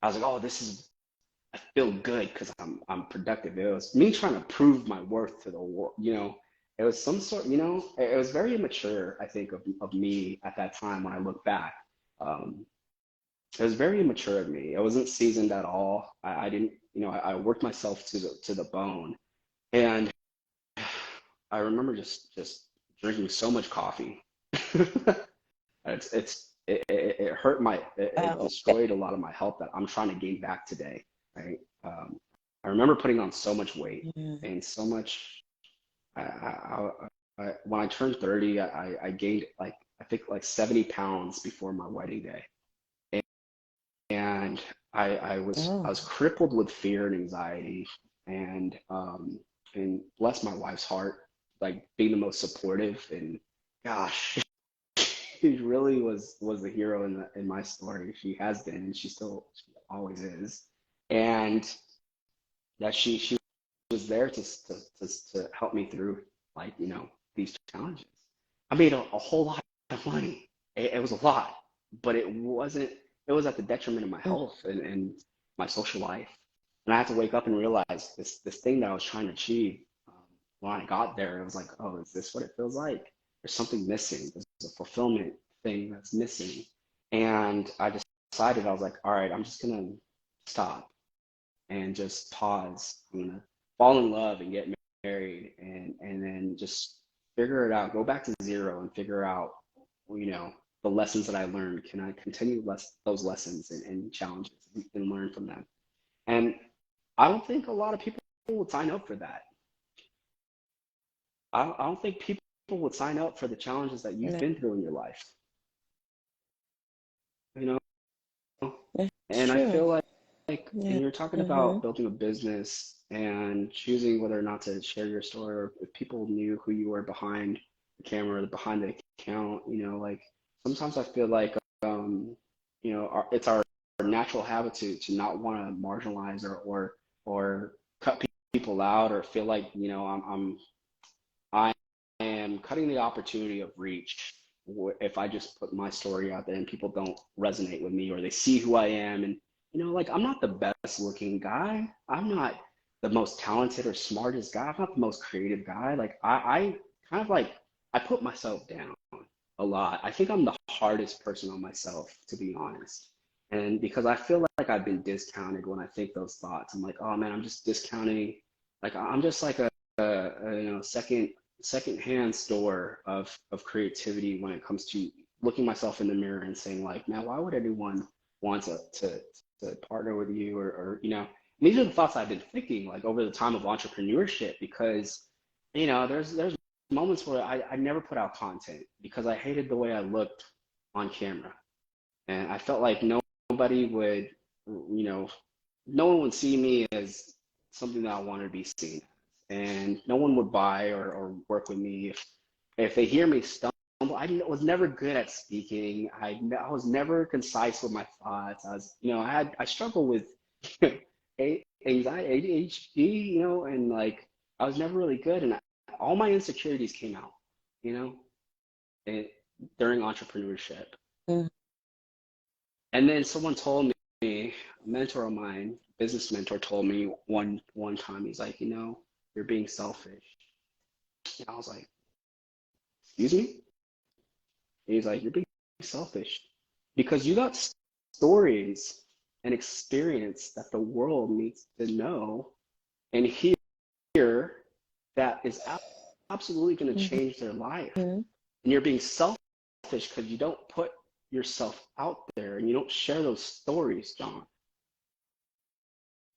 I was like, oh, I feel good because I'm productive. It was me trying to prove my worth to the world. It was some sort. It was very immature, I think, of me at that time when I look back. Um, it was very immature of me. I wasn't seasoned at all. I didn't. I worked myself to the bone, and I remember just drinking so much coffee. It hurt it Wow. destroyed a lot of my health that I'm trying to gain back today, right? I remember putting on so much weight Mm. and so much. When I turned 30, I gained, like, I think, like 70 pounds before my wedding day, and I was Oh. crippled with fear and anxiety, and bless my wife's heart, like, being the most supportive, and gosh, she really was the hero in my story. She has been, and she always is. And that she was there to help me through, like, these challenges. I made a whole lot of money. It was a lot, but it was at the detriment of my Mm, health and my social life. And I had to wake up and realize this thing that I was trying to achieve. When I got there, it was like, oh, is this what it feels like? There's something missing. There's a fulfillment thing that's missing. And I decided, I was like, all right, I'm just gonna stop and just pause. I'm gonna fall in love and get married, and then just figure it out. Go back to zero and figure out, the lessons that I learned. Can I continue those lessons and challenges and learn from them? And I don't think a lot of people would sign up for that. I don't think people would sign up for the challenges that you've no, been through in your life. You know, that's and I true. feel like, Yeah. and you're talking Mm-hmm. about building a business and choosing whether or not to share your story, or if people knew who you were behind the camera, behind the account, like sometimes I feel like, it's our natural habit to not want to marginalize or cut people out, or feel like, I am cutting the opportunity of reach if I just put my story out there and people don't resonate with me, or they see who I am. And, like, I'm not the best looking guy. I'm not the most talented or smartest guy. I'm not the most creative guy. Like, I kind of like, I put myself down a lot. I think I'm the hardest person on myself, to be honest. And because I feel like I've been discounted when I think those thoughts, I'm like, oh man, I'm just discounting. Like, I'm just like second-hand store of creativity when it comes to looking myself in the mirror and saying, like, man, why would anyone want to partner with you, and these are the thoughts I've been thinking, like, over the time of entrepreneurship, because there's moments where I never put out content because I hated the way I looked on camera, and I felt like nobody would, you know no one would see me as something that I wanted to be seen as. And no one would buy or work with me if they hear me stumble. I was never good at speaking. I was never concise with my thoughts. I struggle with anxiety, ADHD, and like I was never really good. And all my insecurities came out, you know, and, during entrepreneurship. Mm-hmm. And then someone told me, a mentor of mine, business mentor, told me one time, he's like, you're being selfish. And I was like, excuse me? And he's like, you're being selfish because you got stories and experience that the world needs to know and hear, that is absolutely going to change their life. Mm-hmm. And you're being selfish because you don't put yourself out there and you don't share those stories, John.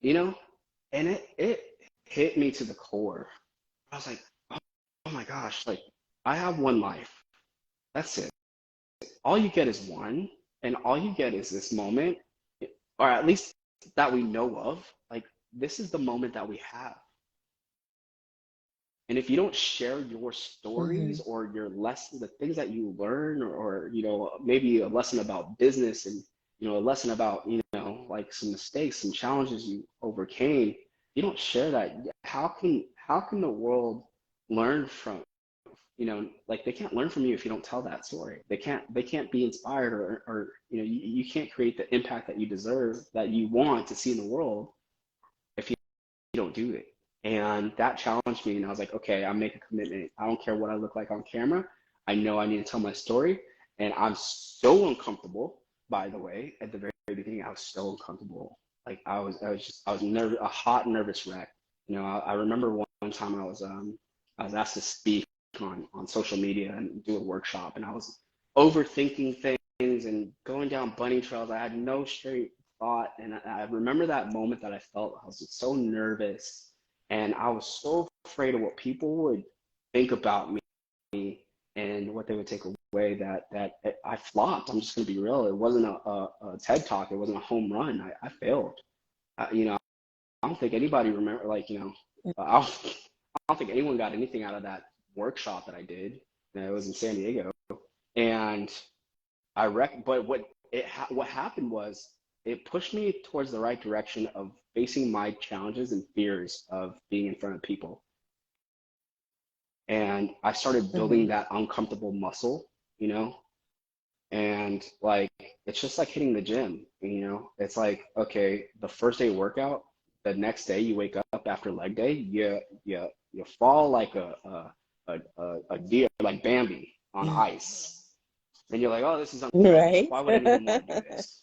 you know, and it hit me to the core. I was like, oh my gosh, like I have one life. That's it. All you get is one, and all you get is this moment, or at least that we know of. Like, this is the moment that we have. And if you don't share your Mm-hmm. stories or your lessons, the things that you learn, or maybe a lesson about business, and a lesson about like some mistakes, some challenges you overcame, you don't share that. How can the world learn from, like, they can't learn from you if you don't tell that story. They can't be inspired, or you can't create the impact that you deserve, that you want to see in the world, if you don't do it. And that challenged me, and I was like, okay, I'm making a commitment. I don't care what I look like on camera. I know I need to tell my story, and I'm so uncomfortable. By the way, at the very beginning, I was so uncomfortable. Like, I was nervous, a hot, nervous wreck. I remember one time I was asked to speak on social media and do a workshop, and I was overthinking things and going down bunny trails. I had no straight thought, and I remember that moment that I felt. I was just so nervous, and I was so afraid of what people would think about me and what they would take away, that I flopped. I'm just gonna be real. It wasn't a TED talk. It wasn't a home run. I failed. I don't think anybody remember, like, I don't think anyone got anything out of that workshop that I did. It was in San Diego, and but what happened was, it pushed me towards the right direction of facing my challenges and fears of being in front of people. And I started Mm-hmm. building that uncomfortable muscle, you know, and like it's just like hitting the gym, you know. It's like, okay, the first day workout, the next day you wake up after leg day, you fall like a deer, like Bambi on ice. And you're like, oh, this is uncomfortable. Right. Why would anyone want to do this?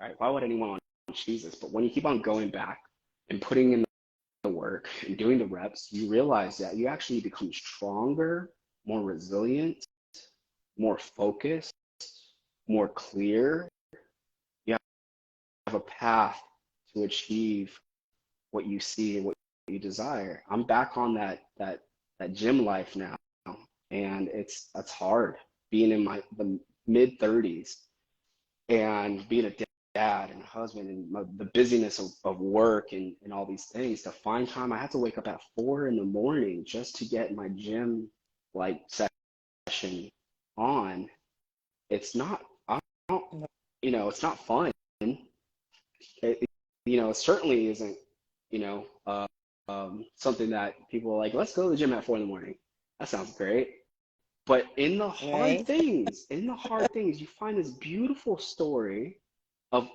Right? Why would anyone want to choose this? But when you keep on going back and putting in the work and doing the reps, you realize that you actually become stronger, more resilient, more focused, more clear. You have a path to achieve what you see and what you desire. I'm back on that gym life now, and that's hard being in my the mid 30s and being a dad and a husband and the busyness of work and all these things to find time. I have to wake up at 4 in the morning just to get my gym like session on. It's not, I don't, it's not fun. It certainly isn't, you know, something that people are like, let's go to the gym at 4 in the morning. That sounds great. But Right. in the hard things, you find this beautiful story of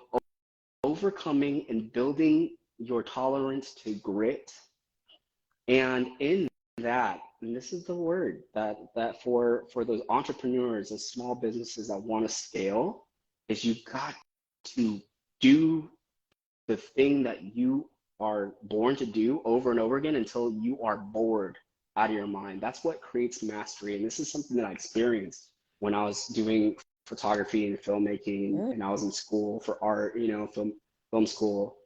overcoming and building your tolerance to grit. And in that, and this is the word that for those entrepreneurs and small businesses that want to scale, is you've got to do the thing that you are born to do over and over again until you are bored out of your mind. That's what creates mastery. And this is something that I experienced when I was doing photography and filmmaking Mm. and I was in school for art, film school,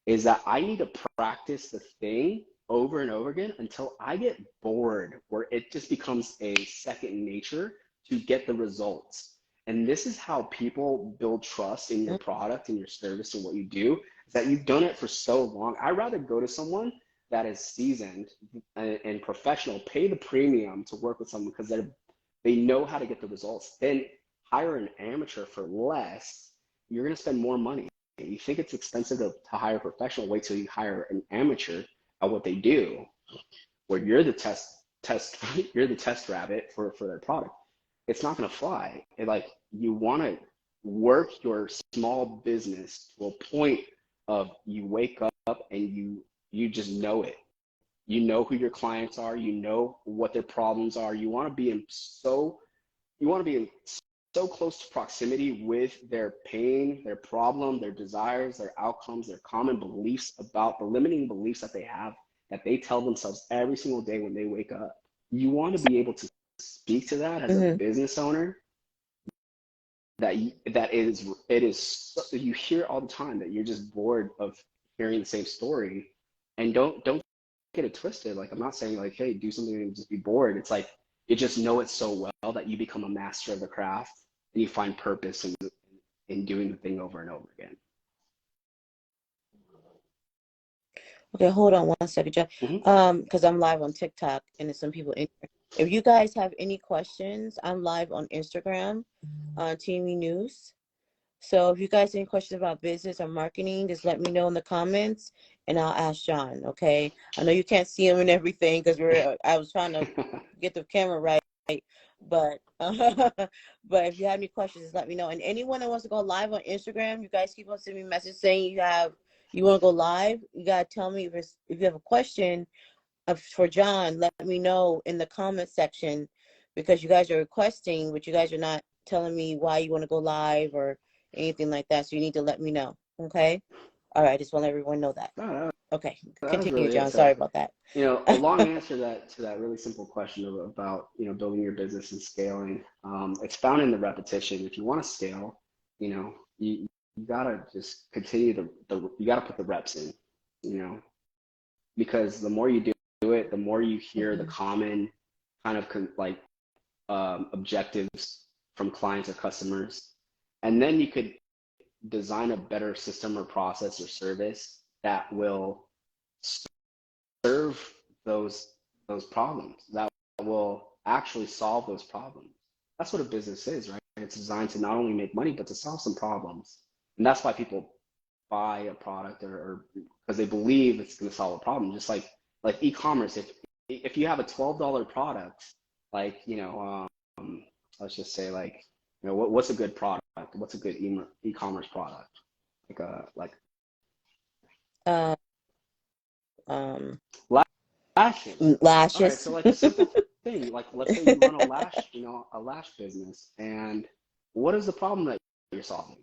is that I need to practice the thing over and over again until I get bored, where it just becomes a second nature to get the results. And this is how people build trust in your product and your service and what you do, is that you've done it for so long. I'd rather go to someone that is seasoned and professional, pay the premium to work with someone because they know how to get the results, then hire an amateur for less. You're going to spend more money. You think it's expensive to hire a professional, wait till you hire an amateur at what they do, where you're the test you're the test rabbit for their product. It's not going to fly. Like, you want to work your small business to a point of you wake up and you just know it. You know who your clients are, you know what their problems are. You want to be in so close to proximity with their pain, their problem, their desires, their outcomes, their common beliefs about the limiting beliefs that they have, that they tell themselves every single day when they wake up. You want to be able to speak to that as a Mm-hmm. business owner. That you hear all the time that you're just bored of hearing the same story, and don't get it twisted. Like, I'm not saying like, hey, do something and just be bored. It's like you just know it so well that you become a master of the craft and you find purpose in doing the thing over and over again. Okay, hold on 1 second, John. Mm-hmm. Because I'm live on TikTok and there's some people in here. If you guys have any questions, I'm live on Instagram on TME News. So if you guys have any questions about business or marketing, just let me know in the comments and I'll ask John, okay? I know you can't see him and everything because I was trying to get the camera right, but but if you have any questions, just let me know. And anyone that wants to go live on Instagram, you guys keep on sending me messages saying you want to go live. You gotta tell me if you have a question for John. Let me know in the comment section because you guys are requesting, but you guys are not telling me why you want to go live or anything like that. So you need to let me know. Okay. All right. Just want to let everyone know that. No, Okay. that was Continue, really it. John. So, Sorry about that. a long answer to that really simple question about building your business and scaling. It's found in the repetition. If you want to scale, you gotta just continue you gotta put the reps in, you know, because the more you do it, the more you hear the Mm-hmm. common kind of objectives from clients or customers, and then you could design a better system or process or service that will serve those problems, that will actually solve those problems. That's what a business is, right? It's designed to not only make money but to solve some problems, and that's why people buy a product or because they believe it's going to solve a problem. Just like e-commerce, if you have a $12 product, like let's just say like what's a good product? What's a good e-commerce product? Like Um, um, lashes. All right, lashes. so like a simple thing, like let's say you run a lash business, and what is the problem that you're solving?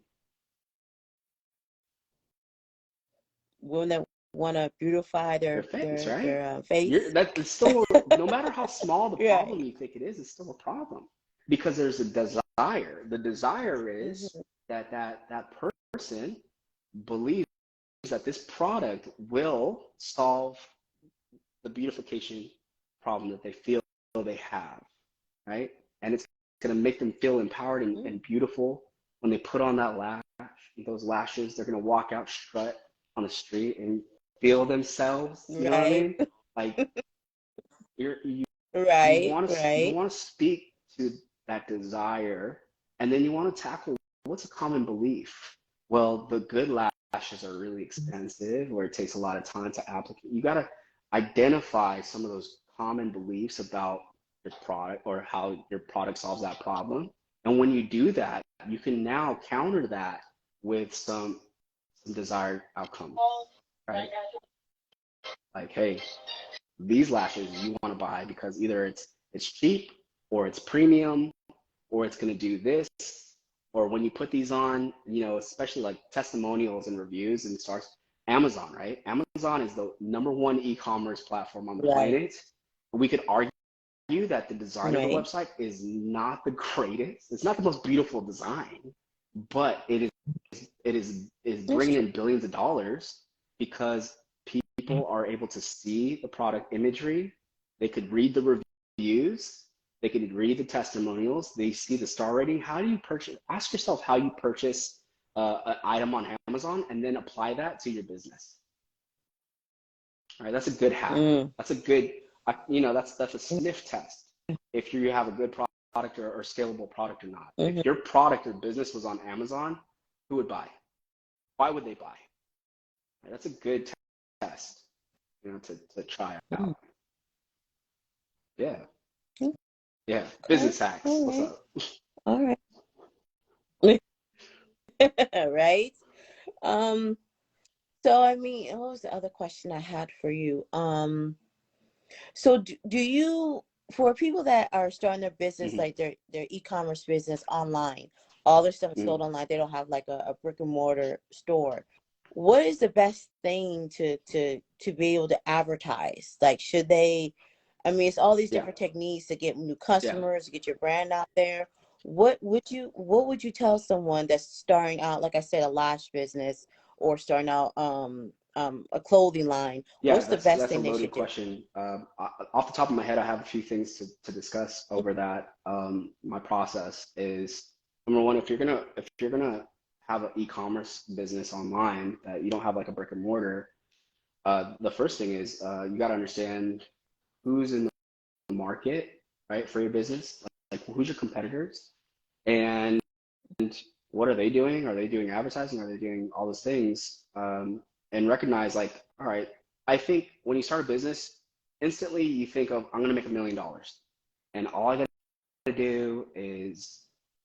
Women that want to beautify Their their face, their right? their face. It's still no matter how small the problem Right. you think it is, it's still a problem because there's a desire. The desire is Hmm. that person believes that this product will solve the beautification problem that they feel they have, right? And it's going to make them feel empowered and beautiful when they put on that lash, those lashes. They're going to walk out strut on the street and feel themselves. You know what I Right. mean? Like you Right. Right. want to speak to that desire, and then you want to tackle what's a common belief. Well, the good lashes are really expensive, where it takes a lot of time to applicate. You got to identify some of those common beliefs about your product or how your product solves that problem. And when you do that, you can now counter that with some desired outcomes, right? Like, hey, these lashes you want to buy because either it's cheap or it's premium or it's going to do this, or when you put these on, especially like testimonials and reviews and stars. Amazon, right? Amazon is the number one e-commerce platform on the Right. planet. We could argue that the design of the Right. website is not the greatest. It's not the most beautiful design, but it is That's bringing true. in billions of dollars because people are able to see the product imagery. They could read the reviews. They could read the testimonials. They see the star rating. How do you purchase? Ask yourself how you purchase an item on Amazon and then apply that to your business. All right, that's a good hack. Mm. That's a good, that's a sniff test if you have a good product or scalable product or not. If Mm-hmm. your product or business was on Amazon, who would buy? Why would they buy? Right, that's a good test, to try Mm-hmm. out. Yeah, yeah. Business hacks. All What's right. up? All right. Right. Um, so I mean, what was the other question I had for you? So do you, for people that are starting their business, Mm-hmm. like their e-commerce business online, all their stuff is Mm-hmm. sold online, they don't have like a brick and mortar store. What is the best thing to be able to advertise? Like, should they, I mean, it's all these Yeah, different techniques to get new yeah. customers, to get your brand out there. What would you tell someone that's starting out, like I said, a lash business or starting out a clothing line? Yeah, What's the best that's a thing they loaded should do? question. Off the top of my head, I have a few things to discuss over that. My process is number one, if you're gonna have an e-commerce business online that you don't have like a brick and mortar, the first thing is you got to understand who's in the market, right, for your business. Like who's your competitors, and what are they doing? Are they doing advertising? Are they doing all those things? And recognize like, all right, I think when you start a business, instantly you think of, I'm going to make $1 million. And all I got to do is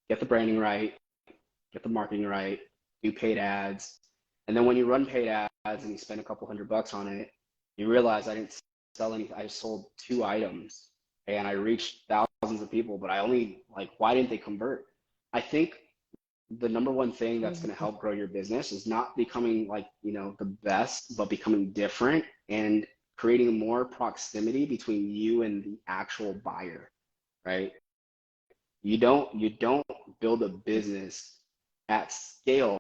get the branding right, get the marketing right, do paid ads. And then when you run paid ads and you spend a couple $100 on it, you realize I didn't sell anything. I sold 2 items and I reached thousands of people, but I only like, why didn't they convert? I think the number one thing that's going to Mhm. help grow your business is not becoming like, the best, but becoming different and creating more proximity between you and the actual buyer, right? You don't build a business at scale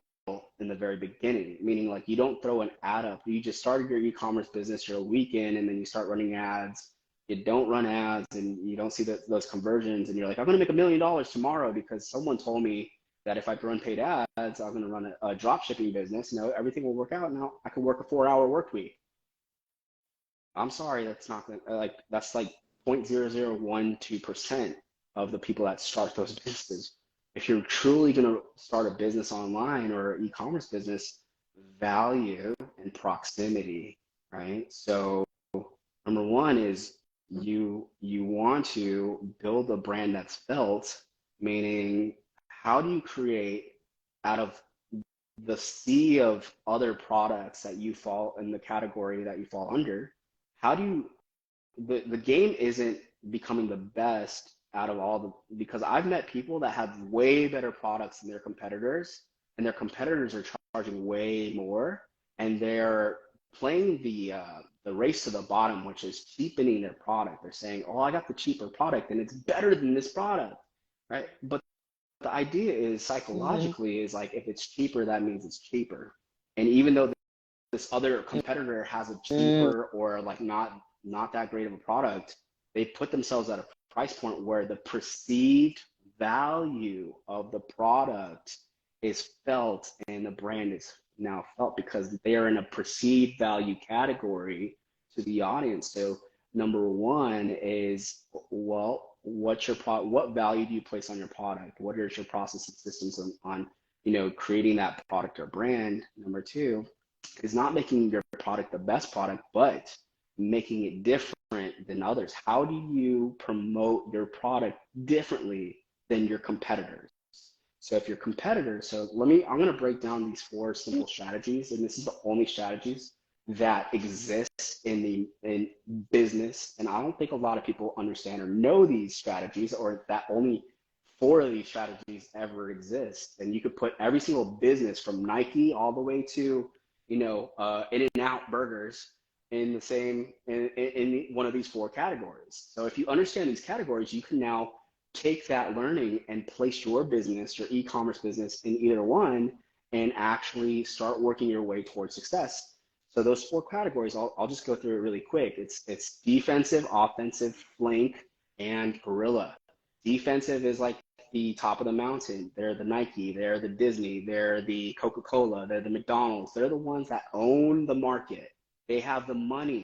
in the very beginning, meaning like you don't throw an ad up. You just started your e-commerce business, you're a week in, and then you start running ads. You don't run ads and you don't see those conversions, and you're like, I'm going to make $1 million tomorrow because someone told me that if I run paid ads, I'm going to run a drop shipping business. Everything will work out. Now I can work a 4-hour work week. I'm sorry, that's not going to, like, that's like 0.0012% of the people that start those businesses. If you're truly going to start a business online or e-commerce business, value and proximity, right? So number one is you want to build a brand that's felt, meaning how do you create out of the sea of other products that you fall in the category that you fall under, how do you the game isn't becoming the best out of all the because I've met people that have way better products than their competitors, and their competitors are charging way more, and they're playing the race to the bottom, which is cheapening their product. They're saying, "Oh, I got the cheaper product, and it's better than this product," right? But the idea is Mm-hmm. psychologically is like if it's cheaper, that means it's cheaper, and even though this other competitor has a Mm-hmm. cheaper or like not that great of a product, they put themselves at a price point where the perceived value of the product is felt and the brand is now felt because they are in a perceived value category to the audience. So number one is, well, what's your what value do you place on your product? What are your processes and systems on creating that product or brand? Number two is not making your product the best product, but making it different than others. How do you promote your product differently than your competitors? So if your competitor, I'm going to break down these four simple strategies, and this is the only strategies that exist in business. And I don't think a lot of people understand or know these strategies, or that only four of these strategies ever exist. And you could put every single business from Nike all the way to In-N-Out Burgers in the same in one of these four categories. So if you understand these categories, you can now take that learning and place your business, your e-commerce business, in either one and actually start working your way towards success. So those four categories, I'll just go through it really quick. It's defensive, offensive, flank, and guerrilla. Defensive is like the top of the mountain. They're the Nike, they're the Disney, they're the Coca-Cola, they're the McDonald's. They're the ones that own the market. They have the money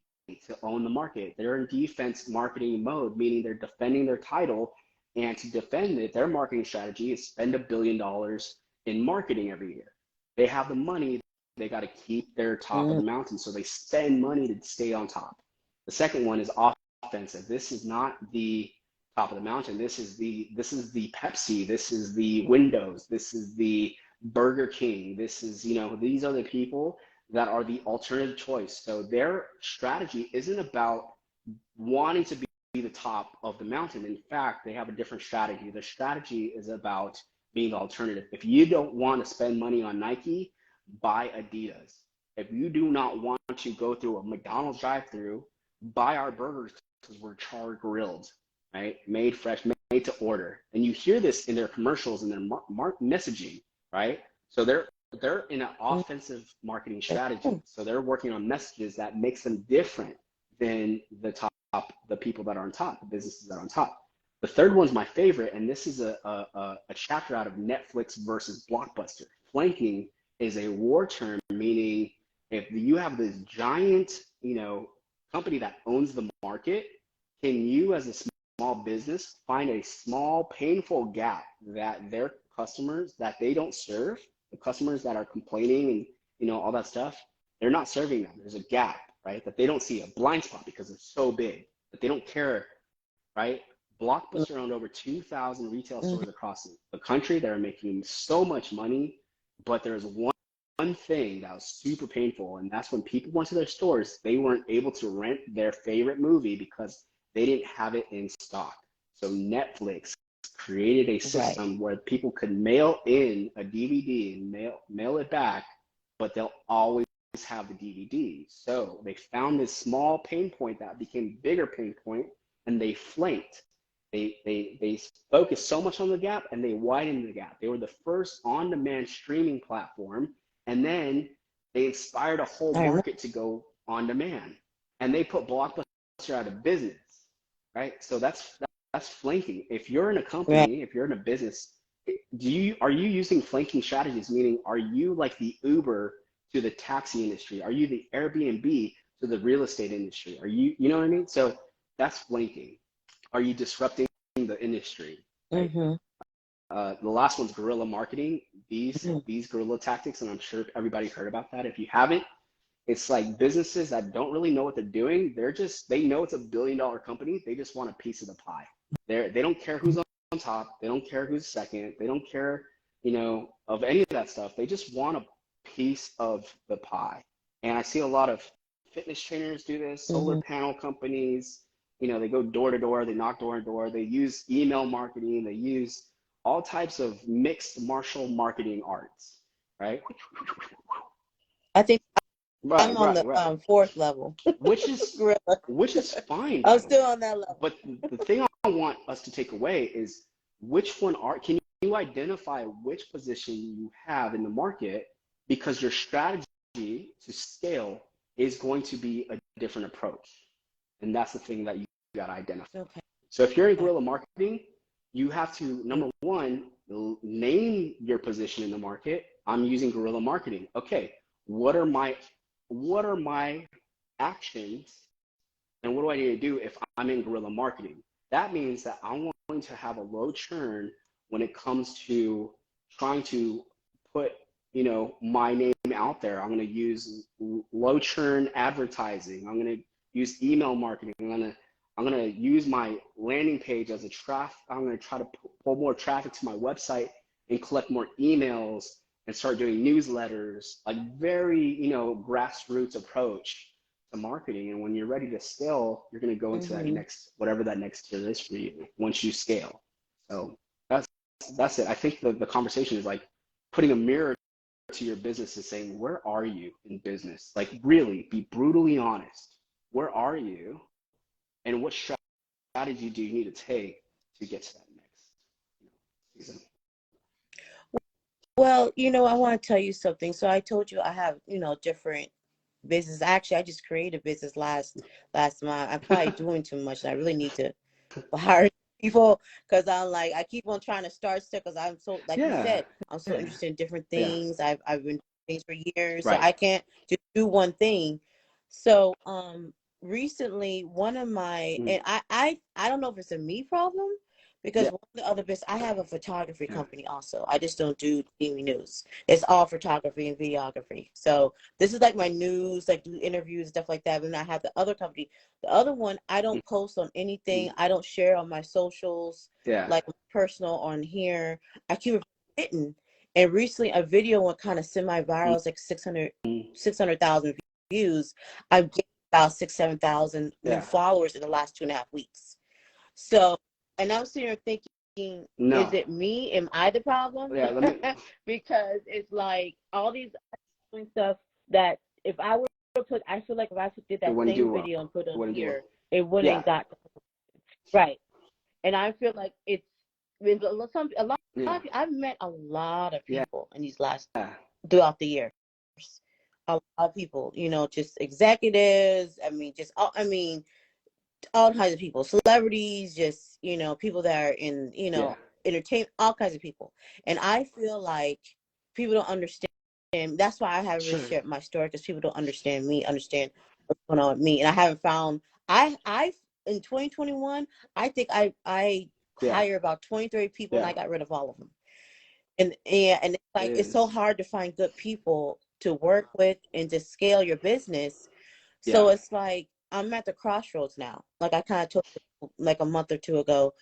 to own the market. They're in defense marketing mode, meaning they're defending their title. And to defend it, their marketing strategy is spend $1 billion in marketing every year. They have the money. They got to keep their top of the mountain. So they spend money to stay on top. The second one is offensive. This is not the top of the mountain. This is the Pepsi. This is the Windows. This is the Burger King. This is, these are the people that are the alternative choice. So their strategy isn't about wanting to be the top of the mountain. In fact, they have a different strategy. The strategy is about being the alternative. If you don't want to spend money on Nike, buy Adidas. If you do not want to go through a McDonald's drive-through, buy our burgers because we're char grilled, right? Made fresh, made to order. And you hear this in their commercials and their messaging, right? So they're in an offensive marketing strategy. So they're working on messages that makes them different than the people that are on top, the businesses that are on top. The third one's my favorite, and this is a chapter out of Netflix versus Blockbuster. Flanking is a war term, meaning if you have this giant, company that owns the market, can you as a small business find a small, painful gap that their customers that they don't serve, the customers that are complaining and all that stuff, they're not serving them. There's a gap, right? That they don't see, a blind spot because it's so big that they don't care, right? Blockbuster owned over 2,000 retail stores across the country that are making so much money, but there's one thing that was super painful, and that's when people went to their stores, they weren't able to rent their favorite movie because they didn't have it in stock. So Netflix created a Right. system where people could mail in a DVD and mail it back, but they'll always have the DVD. So they found this small pain point that became a bigger pain point, and they flanked. They focused so much on the gap and they widened the gap. They were the first on-demand streaming platform, and then they inspired a whole I remember. market to go on demand, and they put Blockbuster out of business, right? So that's flanking. If you're in a Right. company, if you're in a business, are you using flanking strategies? Meaning, are you like the Uber to the taxi industry? Are you the Airbnb to the real estate industry? Are you know what I mean? So that's flanking. Are you disrupting the industry, right? Mm-hmm. the last one's guerrilla marketing. These guerrilla tactics, and I'm sure everybody heard about that. If you haven't, it's like businesses that don't really know what they're doing. They know it's $1 billion company. They just want a piece of the pie. They don't care who's on top. They don't care who's second. They don't care, of any of that stuff. They just want a piece of the pie. And I see a lot of fitness trainers do this, solar Mm-hmm. panel companies. They go door to door, they knock door to door, they use email marketing, they use all types of mixed martial marketing arts, right? I think I'm Right, on right, the right. fourth level. Which is Gorilla. which is fine, I'm by the still way. on that level. But the thing I want us to take away is which one can you identify which position you have in the market, because your strategy to scale is going to be a different approach. And that's the thing that you got to identify. Okay. So if you're in guerrilla marketing, you have to, number one, name your position in the market. I'm using guerrilla marketing. Okay, what are my actions, and what do I need to do if I'm in guerrilla marketing? That means that I'm going to have a low churn when it comes to trying to put, my name out there. I'm going to use low churn advertising. I'm going to use email marketing. I'm going to use my landing page as a traffic. I'm going to try to pull more traffic to my website and collect more emails and start doing newsletters, like very, grassroots approach to marketing. And when you're ready to scale, you're going to go into that Mm-hmm. next, whatever that next tier is for you once you scale. So that's it. I think the conversation is like putting a mirror to your business and saying, where are you in business? Like really be brutally honest. Where are you? And what strategy do you need to take to get to that next, season? Well, I want to tell you something. So I told you I have, different business. Actually, I just created a business last month. I'm probably doing too much, and I really need to hire people, because I'm like, I keep on trying to start stuff, because I'm so, like you Yeah, said, I'm so yeah, interested in different yeah. things. I've been doing things for years, so Right. I can't just do one thing. So recently, one of my, Mm. and I don't know if it's a me problem, because Yeah, one of the other business, I have a photography yeah. company also. I just don't do TV news. It's all photography and videography. So this is like my news, like do interviews, stuff like that. And then I have the other company. The other one, I don't post on anything. Mm. I don't share on my socials, Yeah. like personal on here. I keep it hidden. And recently, a video went kind of semi-viral. It's like Mm. 600,000 views. I've gained about 6, 7,000 new Yeah. followers in the last 2.5 weeks. So, and I'm sitting here thinking, is No. it me? Am I the problem? Yeah, let me. Because it's like all these doing stuff that if I were to put, I feel like if I did It that wouldn't do same well. video and put It on wouldn't do well. here, it Yeah. wouldn't got right. And I feel like it's been a lot Yeah. of people, I've met a lot of Yeah. people in these last Yeah. throughout the years. A lot of people, just executives. I mean, all kinds of people, celebrities, just, people that are in, Yeah. entertainment, all kinds of people. And I feel like people don't understand. That's why I haven't really Sure. shared my story, because people don't understand me, understand what's going on with me. And I haven't found, I in 2021, I think I Yeah. hired about 20, 30 people, and Yeah. I got rid of all of them. And it's It like, it's so is. hard to find good people to work with and to scale your business. So Yeah. it's like I'm at the crossroads now. Like I kind of told you like a month or two ago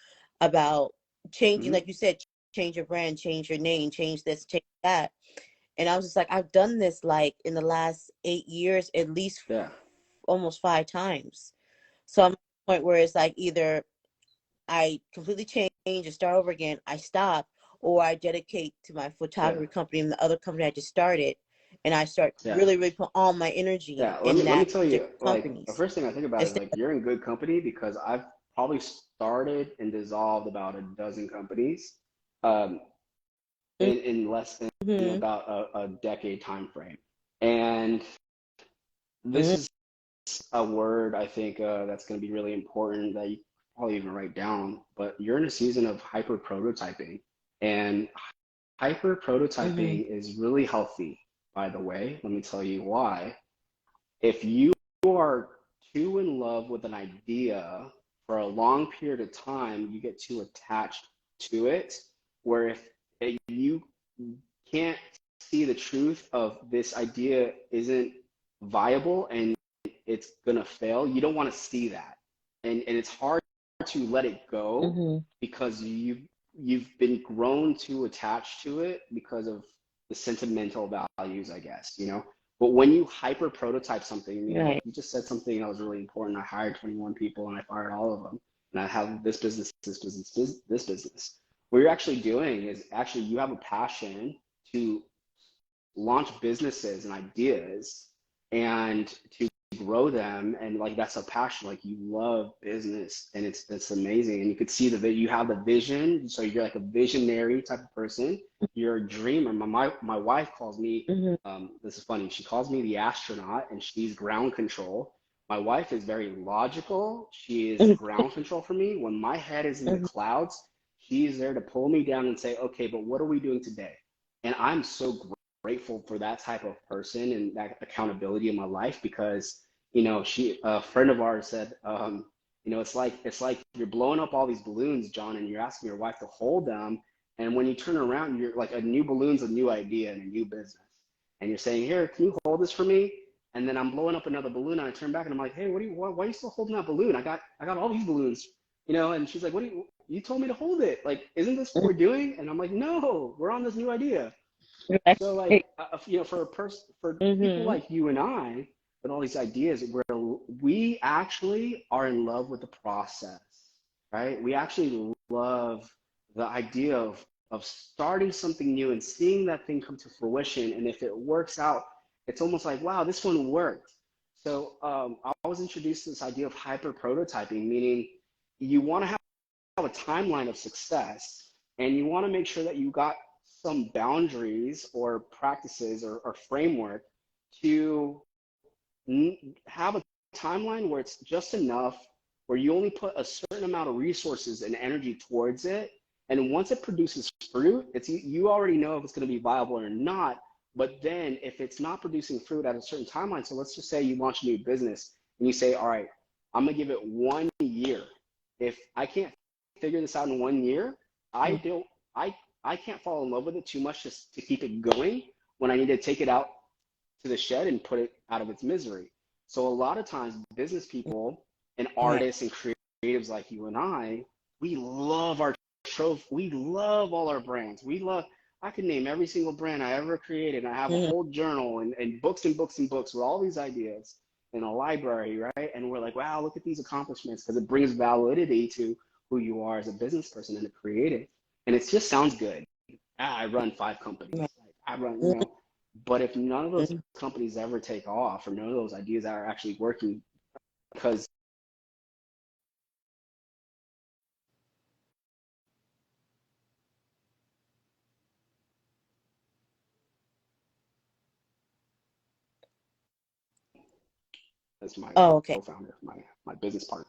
about changing, Hmm. like you said, change your brand, change your name, change this, change that. And I was just like, I've done this like in the last 8 years, at least Yeah. almost 5 times. So I'm at the point where it's like either I completely change and start over again, I stop, or I dedicate to my Yeah. photography company and the other company I just started, and I start Yeah. really, really put all my energy Yeah. Let me in let me that tell you, particular like the companies. first thing I think about is Instead, like you're in good company because I've probably started and dissolved about a dozen companies, um, in less than mm-hmm, about a decade time frame. And this mm-hmm, is a word I think that's going to be really important that you probably even write down. But you're in a season of hyper prototyping, and hyper mm-hmm, prototyping is really healthy. By the way, let me tell you why. If you are too in love with an idea for a long period of time, you get too attached to it, where if you can't see the truth of this idea isn't viable and it's gonna fail, you don't want to see that. And it's hard to let it go Mm-hmm. because you've been grown too attached to it because of the sentimental values, I guess, you know. But when you hyper prototype something, I mean, like Right. you just said something that was really important. I hired 21 people and I fired all of them. And I have this business, this business, this business. What you're actually doing is actually you have a passion to launch businesses and ideas and to grow them, and like that's a passion, like you love business, and it's amazing. And you could see you have the vision, so you're like a visionary type of person. You're a dreamer. My wife calls me, Mm-hmm. this is funny, she calls me the astronaut and she's ground control. My wife is very logical, she is ground control for me. When my head is in the Mm-hmm. clouds, she's there to pull me down and say, okay, but what are we doing today? And I'm so grateful for that type of person and that accountability in my life, because a friend of ours said, it's like you're blowing up all these balloons, John, and you're asking your wife to hold them, and when you turn around, you're like, a new balloon's a new idea and a new business, and you're saying, here, can you hold this for me? And then I'm blowing up another balloon, and I turn back and I'm like, hey, why are you still holding that balloon? I got all these balloons, and she's like, you told me to hold it, like, isn't this what we're doing? And I'm like, no, we're on this new idea. So like, Right. for people Mm-hmm. like you and I, with all these ideas, where we actually are in love with the process, right? We actually love the idea of starting something new and seeing that thing come to fruition. And if it works out, it's almost like, wow, this one worked. So I was introduced to this idea of hyper prototyping, meaning you want to have a timeline of success, and you want to make sure that you got some boundaries or practices or framework to have a timeline where it's just enough, where you only put a certain amount of resources and energy towards it, and once it produces fruit, you already know if it's going to be viable or not. But then if it's not producing fruit at a certain timeline, so let's just say you launch a new business and you say, all right, I'm going to give it 1 year. If I can't figure this out in 1 year, I don't I can't fall in love with it too much just to keep it going when I need to take it out to the shed and put it out of its misery. So a lot of times business people and Right. artists and creatives like you and we love our trophy. We love all our brands. I can name every single brand I ever created. I have a Mm-hmm. whole journal and books and books and books with all these ideas in a library, right? And we're like, wow, look at these accomplishments, because it brings validity to who you are as a business person and a creative. And it just sounds good. I run 5 companies. Right. Like, I run. But if none of those Mm-hmm. companies ever take off, or none of those ideas are actually working, because as my Oh, okay. co-founder, my business partner,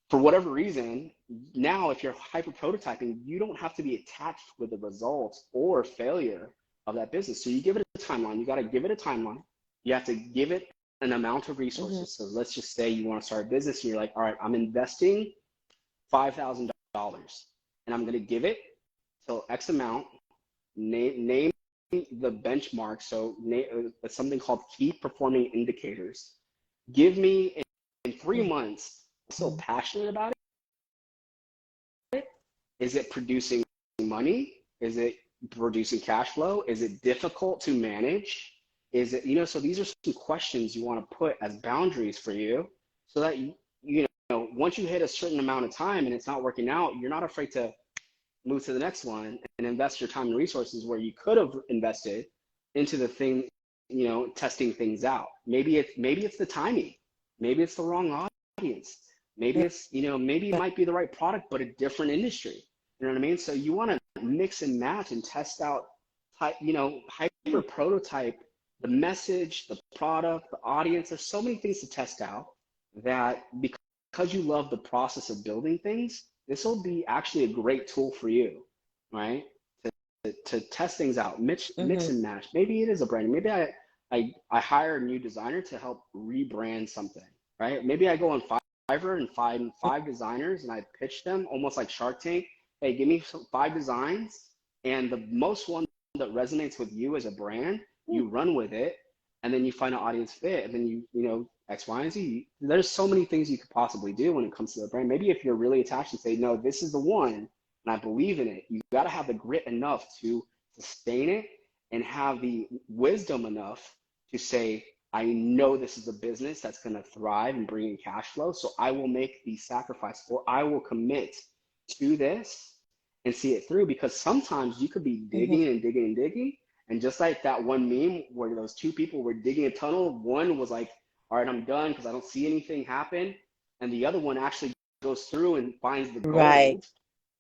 for whatever reason, now if you're hyper prototyping, you don't have to be attached with the results or failure of that business. So you give it a timeline. You got to give it a timeline. You have to give it an amount of Mm-hmm. resources. So let's just say you want to start a business and you're like, all right, I'm investing $5,000 and I'm going to give it till X amount. Name the benchmark. So something called key performing indicators. Give me in 3 months. I'm so passionate about it. Is it producing money? Is it producing cash flow? Is it difficult to manage? Is it, so these are some questions you want to put as boundaries for you, so that once you hit a certain amount of time and it's not working out, you're not afraid to move to the next one and invest your time and resources where you could have invested into the thing, testing things out. Maybe it's the timing. Maybe it's the wrong audience. Maybe it might be the right product, but a different industry. You know what I mean? So you want to mix and match and test out, hyper prototype the message, the product, the audience. There's so many things to test out, that because you love the process of building things, this will be actually a great tool for you, right? To test things out, mix Mm-hmm. and match. Maybe it is a brand. Maybe I hire a new designer to help rebrand something, right? Maybe I go on Fiverr and find 5 designers and I pitch them almost like Shark Tank. Hey, give me 5 designs And the most one that resonates with you as a brand, you run with it, and then you find an audience fit, and then you know, X, Y, and Z. There's so many things you could possibly do when it comes to the brand. Maybe if you're really attached and say, no, this is the one, and I believe in it, you got to have the grit enough to sustain it and have the wisdom enough to say, I know this is a business that's going to thrive and bring in cash flow. So I will make the sacrifice, or I will commit to this and see it through. Because sometimes you could be Mm-hmm. digging and digging and digging. And just like that one meme where those two people were digging a tunnel, one was like, all right, I'm done because I don't see anything happen. And the other one actually goes through and finds the Right. gold.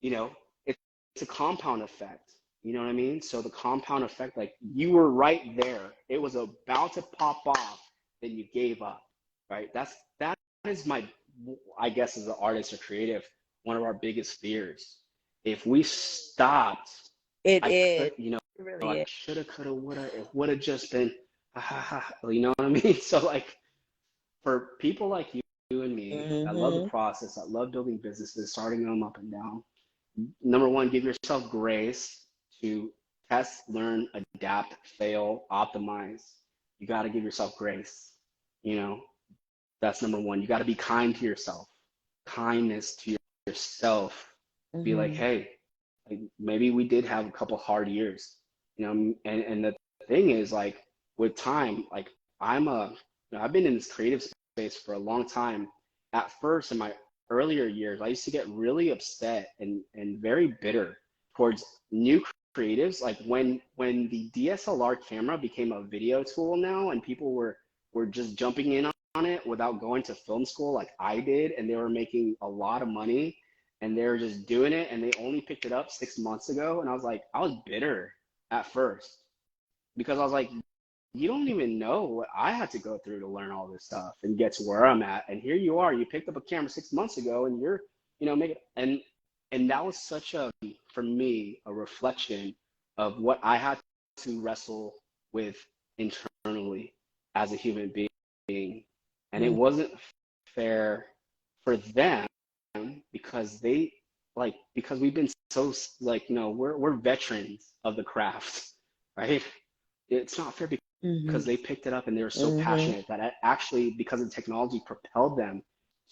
You know, it's a compound effect. You know what I mean? So the compound effect, like you were right there. It was about to pop off, then you gave up, right? That is my, I guess, as an artist or creative, one of our biggest fears. If we stopped, It I is. could, you know, It really I is. shoulda, coulda, woulda. It would have just been, ha ha ha. You know what I mean? So like for people like you and me that love the Mm-hmm. process, that love building businesses, starting them up and down, number one, give yourself grace to test, learn, adapt, fail, optimize. You got to give yourself grace. You know, that's number one. You got to be kind to yourself. Kindness to yourself. Be like, Mm-hmm. hey, like maybe we did have a couple hard years. You know, and the thing is, like, with time, like I'm a, you know, I've been in this creative space for a long time. At first, in my earlier years, I used to get really upset and very bitter towards new creatives. Like when the DSLR camera became a video tool now, and people were just jumping in on it without going to film school like I did, and they were making a lot of money, and they were just doing it, and they only picked it up 6 months ago, and I was like, I was bitter at first because I was like, you don't even know what I had to go through to learn all this stuff and get to where I'm at. And here you are, you picked up a camera 6 months ago and you're, you know, making, and that was such a, for me, a reflection of what I had to wrestle with internally as a human being. And it wasn't fair for them because they, like, because we've been so, like, you know, we're veterans of the craft, right? It's not fair because Mm-hmm. they picked it up and they were so Mm-hmm. passionate that it actually, because of technology, propelled them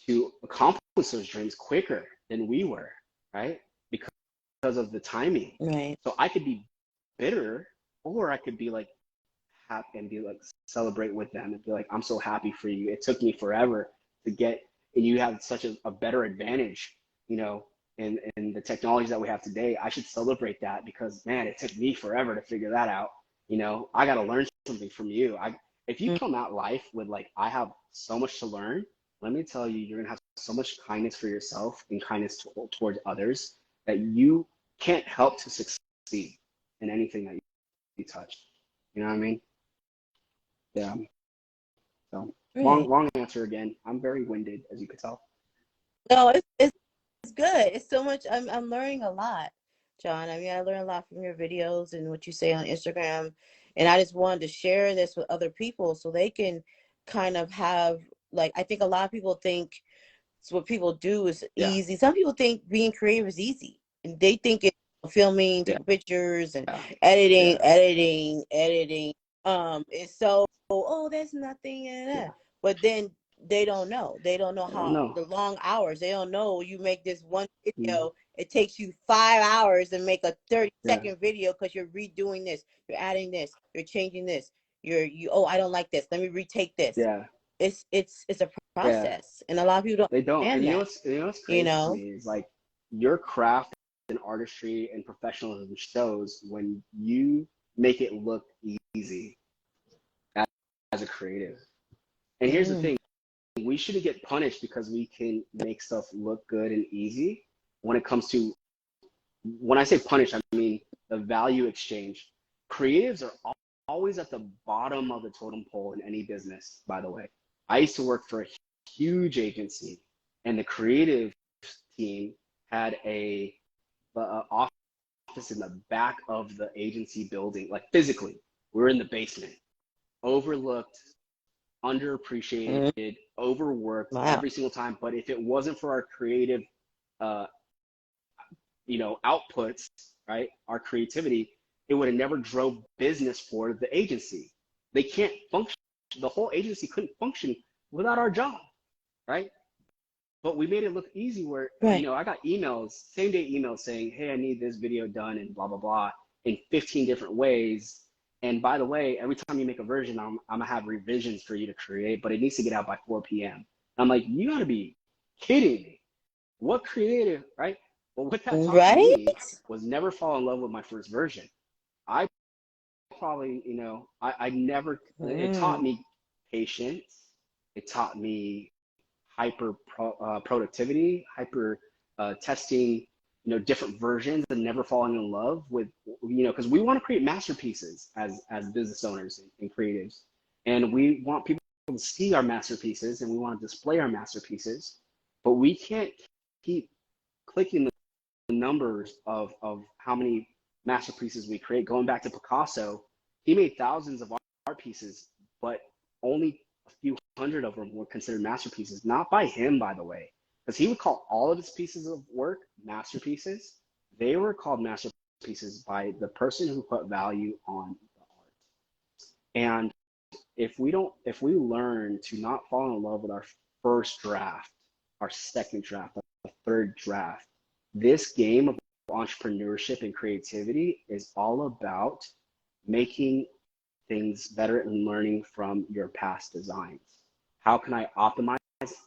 to accomplish those dreams quicker than we were, right? Because of the timing. Right. So I could be bitter, or I could be like happy and be like celebrate with them and be like, I'm so happy for you. It took me forever to get, and you have such a better advantage, you know, in the technologies that we have today. I should celebrate that because man, it took me forever to figure that out. You know, I got to learn something from you. If you come at life with like, I have so much to learn, let me tell you, you're gonna have so much kindness for yourself and kindness towards others that you can't help to succeed in anything that you touch. You know what I mean? Yeah. So Right. long answer again. I'm very winded, as you could tell. No, it's good. It's so much. I'm learning a lot, John. I mean, I learn a lot from your videos and what you say on Instagram, and I just wanted to share this with other people so they can kind of have, like, I think a lot of people think it's what people do is Yeah. easy. Some people think being creative is easy, and they think it's filming, Yeah. taking pictures, and Yeah. editing, Yeah. editing, editing. It's so, oh, that's nothing, Yeah. but then they don't know. They don't know I don't how know. the long hours. They don't know you make this one Mm. video. It takes you 5 hours to make a 30 Yeah. second video because you're redoing this, you're adding this, you're changing this. Oh, I don't like this. Let me retake this. Yeah. It's a Yeah. process, and a lot of people don't They don't. And understand that. you know what's You crazy to know. me is like your craft and artistry and professionalism shows when you make it look easy as, as a creative. And here's the Mm, thing, we shouldn't get punished because we can make stuff look good and easy when it comes to, when I say punish, I mean the value exchange. Creatives are always at the bottom of the totem pole in any business, by the way. I used to work for a huge agency, and the creative team had a office in the back of the agency building, like physically. We were in the basement, overlooked, mm, underappreciated, overworked wow. every single time. But if it wasn't for our creative uh, you know, outputs, right, our creativity, it would have never drove business for the agency. They can't function. The whole agency couldn't function without our job, right? But we made it look easy where, Right. I got emails, same day emails saying, hey, I need this video done and blah, blah, blah in 15 different ways. And by the way, every time you make a version, I'm gonna have revisions for you to create, but it needs to get out by 4 p.m. I'm like, you gotta be kidding me. What creative, right? Well, what that taught Right. me was never fall in love with my first version. I probably, I never, it taught Mm. me patience. It taught me productivity, hyper testing, different versions and never falling in love with, because we want to create masterpieces as business owners and creatives. And we want people to see our masterpieces and we want to display our masterpieces, but we can't keep clicking the numbers of how many masterpieces we create. Going back to Picasso, he made thousands of art pieces, but only a few hundred of them were considered masterpieces. Not by him, by the way, because he would call all of his pieces of work masterpieces. They were called masterpieces by the person who put value on the art. And if we learn to not fall in love with our first draft, our second draft, our third draft, this game of entrepreneurship and creativity is all about making things better and learning from your past designs. How can I optimize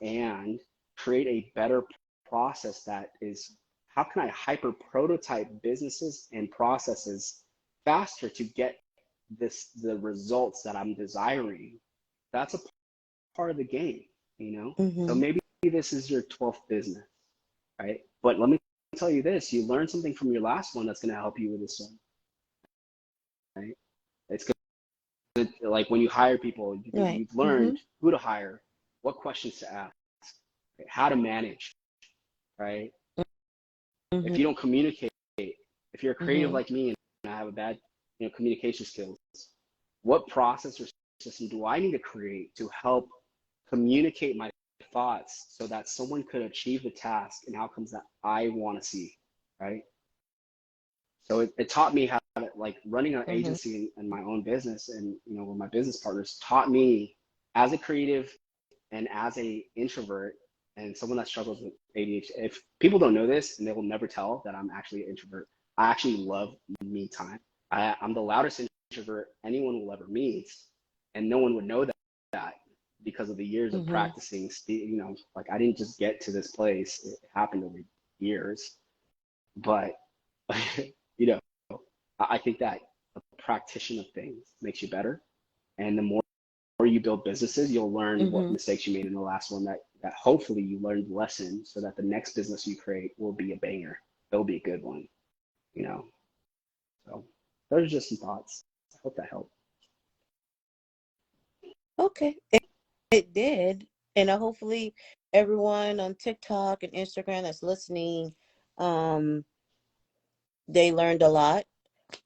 and create a better process that is, how can I hyper prototype businesses and processes faster to get the results that I'm desiring? That's a part of the game. So Mm-hmm. maybe this is your 12th business, right? But let me tell you this, you learn something from your last one that's going to help you with this one, right? It's good, like when you hire people, Right. you've Mm-hmm. learned who to hire, what questions to ask, right? How to manage, right? Mm-hmm. If you don't communicate, if you're a creative Mm-hmm. like me and I have a bad, communication skills, what process or system do I need to create to help communicate my thoughts so that someone could achieve the task and outcomes that I want to see, right? So it taught me how to, like, running an Mm-hmm. agency and my own business, and with my business partners, taught me as a creative and as a introvert and someone that struggles with ADHD. If people don't know this, and they will never tell that I'm actually an introvert, I actually love me time. I'm the loudest introvert anyone will ever meet, and no one would know that because of the years of Mm-hmm. practicing. Like, I didn't just get to this place; it happened over years. But you know, I think that a practitioner of things makes you better, and the more you build businesses, you'll learn what Mm-hmm. mistakes you made in the last one, that hopefully you learned the lesson so that the next business you create will be a banger. It'll be a good one, you know. So those are just some thoughts. I hope that helped. Okay. It did. And hopefully everyone on TikTok and Instagram that's listening, um, they learned a lot.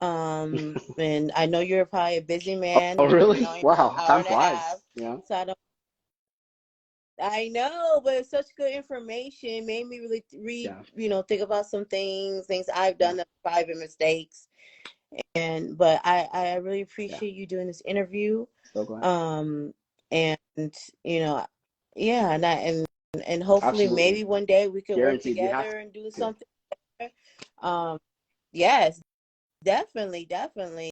And I know you're probably a busy man Oh, and you've been really? on here for Wow, an hour time and a half. flies. So I know, but it's such good information. It made me really Yeah, think about some things I've yeah, done, private mistakes. But I really yeah. appreciate you doing this interview. So glad. Um, and you know, yeah, and hopefully maybe Absolutely. one day we could work Guaranteed. We have together and do to. something. Um, yes, definitely, definitely.